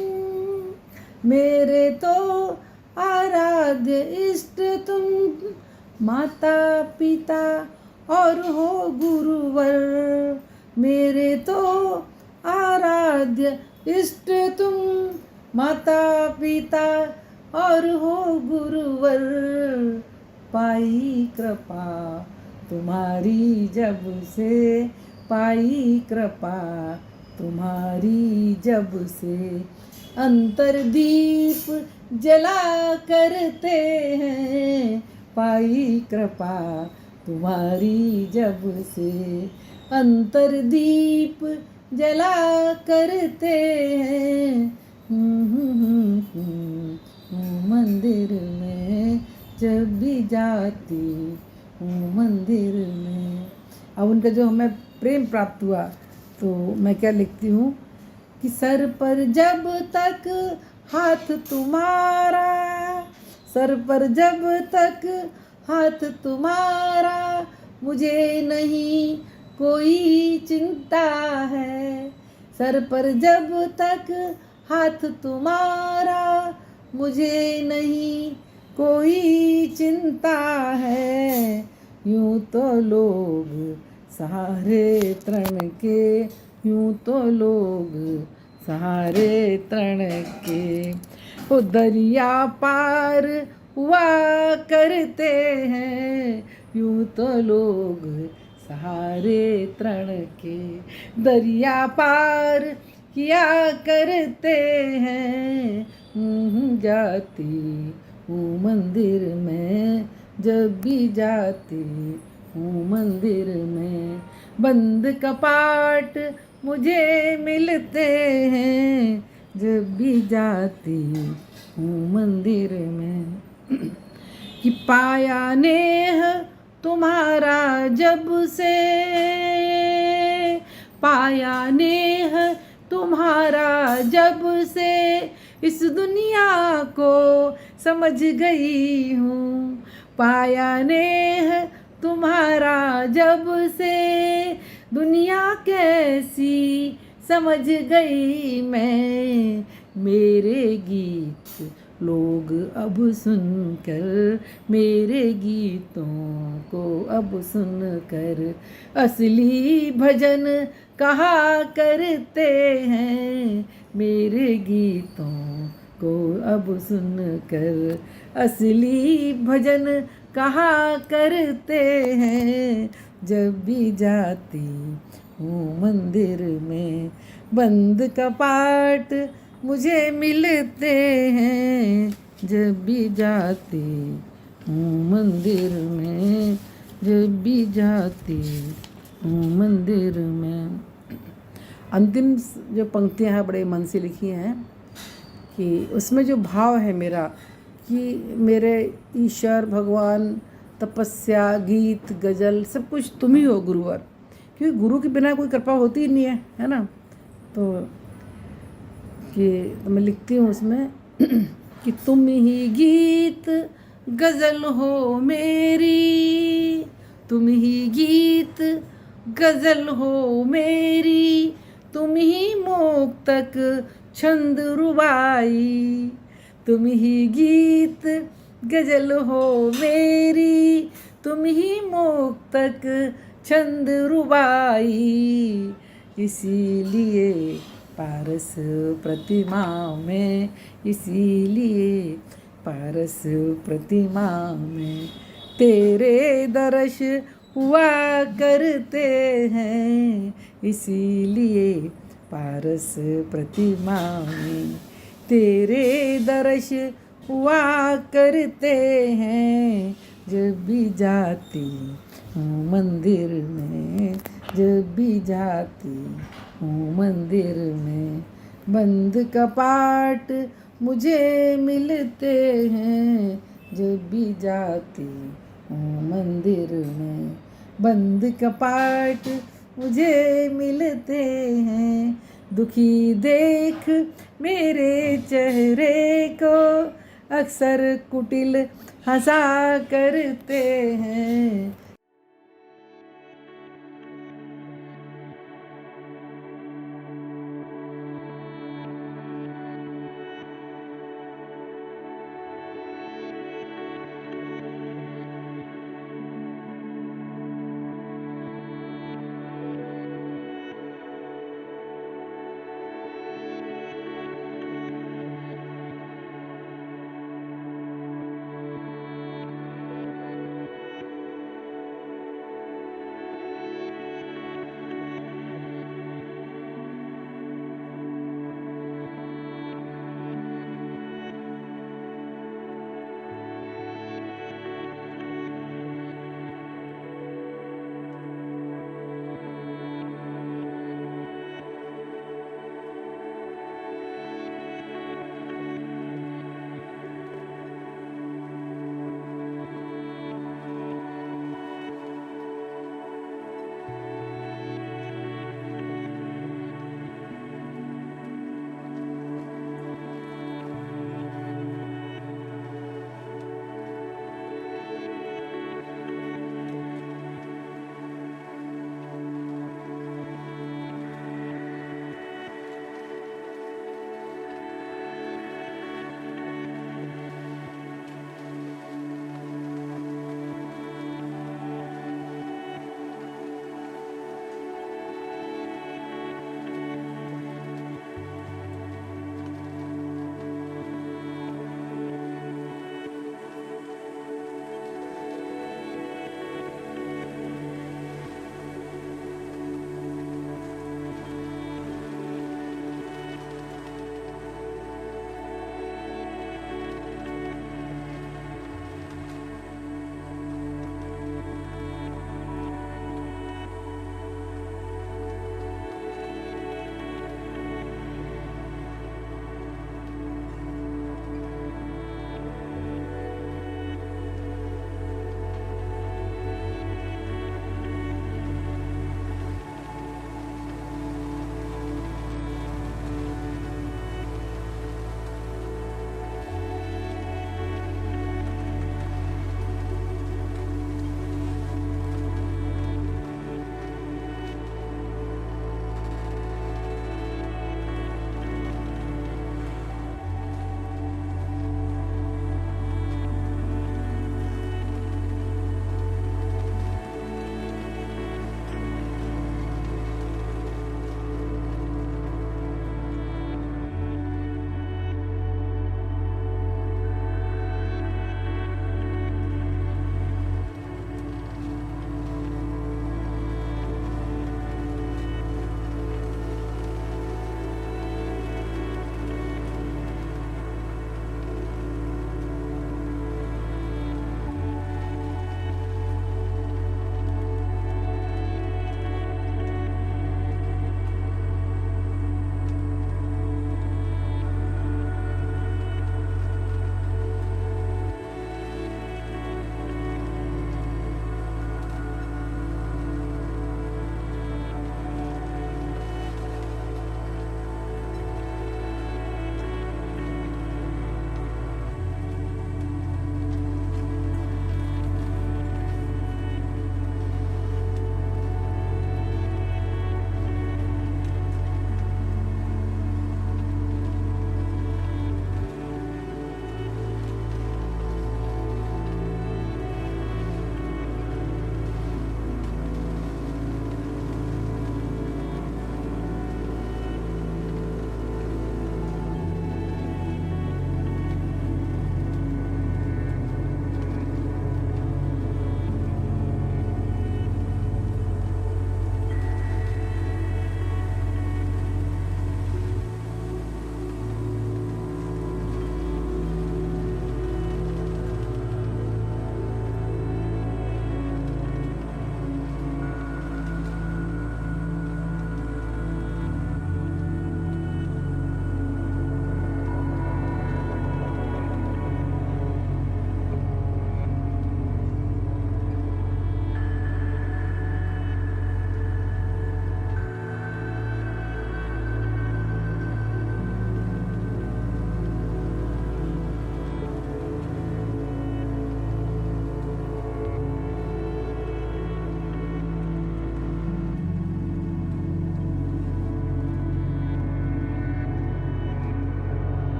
मेरे तो आराध्य इष्ट तुम, माता पिता और हो गुरुवर। मेरे तो आराध्य इष्ट तुम, माता पिता और हो गुरुवर। पाई कृपा तुम्हारी जब से, पाई कृपा तुम्हारी जब से, अंतरदीप जला करते हैं। पाई कृपा तुम्हारी जब से, अंतरदीप जला करते हैं। मंदिर में जब भी जाती हूँ मंदिर में। अब उनका जो हमें प्रेम प्राप्त हुआ तो मैं क्या लिखती हूँ कि सर पर जब तक हाथ तुम्हारा, सर पर जब तक हाथ तुम्हारा, मुझे नहीं कोई चिंता है। सर पर जब तक हाथ तुम्हारा, मुझे नहीं कोई चिंता है। यूं तो लोग सहारे तृण के, यूं तो लोग सहारे तृण के, वो दरिया पार हुआ करते हैं। यूं तो लोग सहारे तृण के, दरिया पार किया करते हैं। जाती हूँ मंदिर में, जब भी जाती हूँ मंदिर में। बंद कपाट मुझे मिलते हैं, जब भी जाती हूँ मंदिर में। कि पाया नेह तुम्हारा जब से, पाया नेह तुम्हारा जब से, इस दुनिया को समझ गई हूँ। पाया नेह तुम्हारा जब से, दुनिया कैसी समझ गई मैं। मेरे गीत लोग अब सुनकर, मेरे गीतों को अब सुनकर, असली भजन कहा करते हैं। मेरे गीतों को अब सुनकर, असली भजन कहा करते हैं। जब भी जाती हूँ मंदिर में, बंद कपाट मुझे मिलते हैं, जब भी जाती हूँ मंदिर में, जब भी जाती हूँ मंदिर में। अंतिम जो पंक्तियाँ हैं बड़े मन से लिखी हैं, कि उसमें जो भाव है मेरा, कि मेरे ईश्वर भगवान, तपस्या, गीत, गज़ल सब कुछ तुम ही हो गुरुवर, क्योंकि गुरु के बिना कोई कृपा होती ही नहीं है ना। तो कि मैं लिखती हूँ उसमें कि तुम ही गीत गज़ल हो मेरी, तुम ही गीत गज़ल हो मेरी, तुम ही मुक्तक छंद रुबाई। तुम ही गीत गज़ल हो मेरी, तुम ही मुक्तक छंद रुबाई। इसीलिए पारस प्रतिमा में, इसीलिए पारस प्रतिमा में तेरे दर्श हुआ करते हैं। इसीलिए पारस प्रतिमा में तेरे दर्श हुआ करते हैं। जब भी जाती हूँ मंदिर में, जब भी जाती हूँ मंदिर में, बंद कपाट मुझे मिलते हैं। जब भी जाती हूँ मंदिर में, बंद कपाट मुझे मिलते हैं। दुखी देख मेरे चेहरे को अक्सर कुटिल हंसा करते हैं।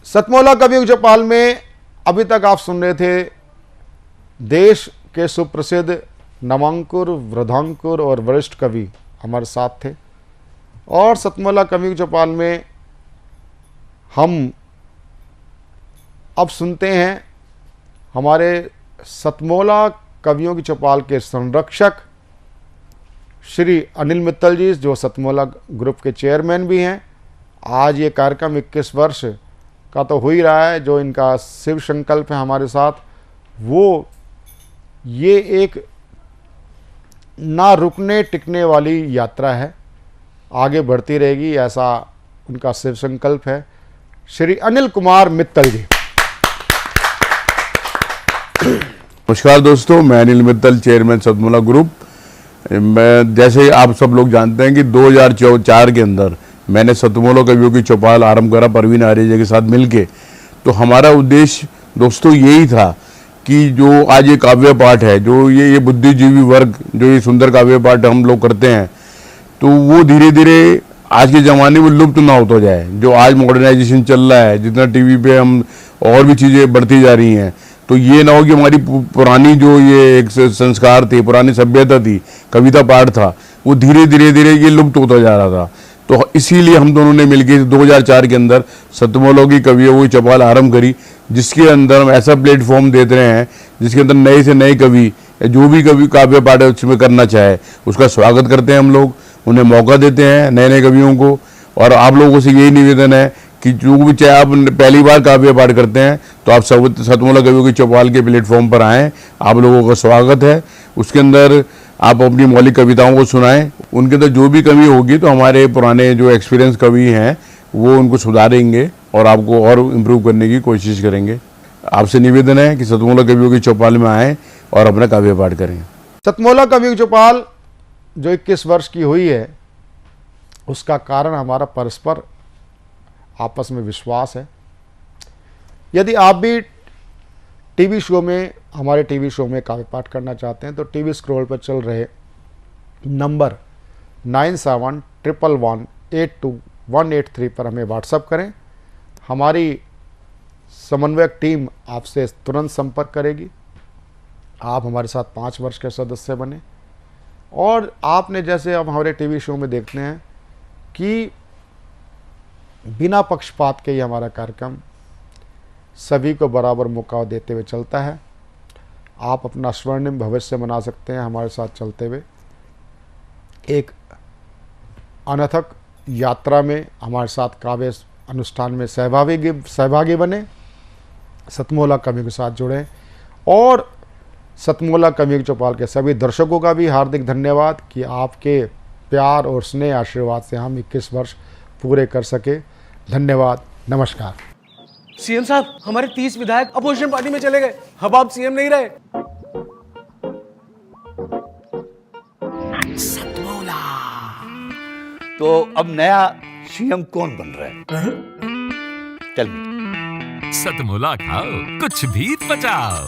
सतमोला कवियुग चौपाल में अभी तक आप सुन रहे थे देश के सुप्रसिद्ध नवांकुर, वृद्धांकुर और वरिष्ठ कवि हमारे साथ थे। और सतमोला कवियुग चौपाल में हम अब सुनते हैं हमारे सतमोला कवियों की चौपाल के संरक्षक श्री अनिल मित्तल जी, जो सतमोला ग्रुप के चेयरमैन भी हैं। आज ये कार्यक्रम 21 वर्ष का तो हो ही रहा है, जो इनका शिव संकल्प है हमारे साथ, वो ये एक ना रुकने टिकने वाली यात्रा है, आगे बढ़ती रहेगी, ऐसा उनका शिव संकल्प है। श्री अनिल कुमार मित्तल जी। नमस्कार दोस्तों, मैं अनिल मित्तल, चेयरमैन सतमोला ग्रुप। मैं जैसे आप सब लोग जानते हैं कि 2004 के अंदर मैंने सतमोला कवियों की चौपाल आरंभ करा परवीन आर्य के साथ मिलके। तो हमारा उद्देश्य दोस्तों यही था कि जो आज ये काव्य पाठ है, जो ये बुद्धिजीवी वर्ग जो ये सुंदर काव्य पाठ हम लोग करते हैं, तो वो धीरे धीरे आज के ज़माने में लुप्त ना होता जाए। जो आज मॉडर्नाइजेशन चल रहा है, जितना टीवी पे हम और भी चीज़ें बढ़ती जा रही हैं, तो ये ना हो कि हमारी पुरानी जो ये एक संस्कार थे, पुरानी सभ्यता थी, कविता पाठ था, वो धीरे धीरे ये लुप्त होता जा रहा था। तो इसीलिए हम दोनों ने मिलकर 2004 के अंदर सतमोला की कवियों की चौपाल आरंभ करी, जिसके अंदर हम ऐसा प्लेटफॉर्म देते रहे हैं जिसके अंदर नए से नए कवि, जो भी कवि काव्य पाठ उसमें करना चाहे उसका स्वागत करते हैं हम लोग, उन्हें मौका देते हैं नए नए कवियों को। और आप लोगों से यही निवेदन है कि जो भी चाहे आप पहली बार काव्य पाठ करते हैं तो आप सब सतमोला कवियों की चौपाल के प्लेटफॉर्म पर आएँ, आप लोगों का स्वागत है। उसके अंदर आप अपनी मौलिक कविताओं को सुनाएं, उनके अंदर जो भी कमी होगी तो हमारे पुराने जो एक्सपीरियंस कवि हैं वो उनको सुधारेंगे और आपको और इम्प्रूव करने की कोशिश करेंगे। आपसे निवेदन है कि सतमोला कवियों की चौपाल में आएँ और अपना काव्य पाठ करें। सतमोला कवियों की चौपाल जो 21 वर्ष की हुई है, उसका कारण हमारा परस्पर आपस में विश्वास है। यदि आप भी टीवी शो में, हमारे टीवी शो में काव्य पाठ करना चाहते हैं तो टीवी स्क्रॉल पर चल रहे नंबर 9711182183 पर हमें व्हाट्सएप करें। हमारी समन्वयक टीम आपसे तुरंत संपर्क करेगी। आप हमारे साथ 5 वर्ष के सदस्य बने। और आपने जैसे अब हमारे टीवी शो में देखते हैं कि बिना पक्षपात के ही हमारा कार्यक्रम सभी को बराबर मौका देते हुए चलता है। आप अपना स्वर्णिम भविष्य बना सकते हैं हमारे साथ चलते हुए। एक अनथक यात्रा में हमारे साथ काव्य अनुष्ठान में सहभागी बने, सतमोला कवियों के साथ जुड़ें। और सतमोला कवियों की चौपाल के सभी दर्शकों का भी हार्दिक धन्यवाद कि आपके प्यार और स्नेह आशीर्वाद से हम 21 वर्ष पूरे कर सके। धन्यवाद, नमस्कार। सीएम साहब, हमारे 30 विधायक अपोजिशन पार्टी में चले गए, अब आप सीएम नहीं रहे। सतमोला। तो अब नया सीएम कौन बन रहा है? चल सतमोला खाओ, कुछ भी पचाओ।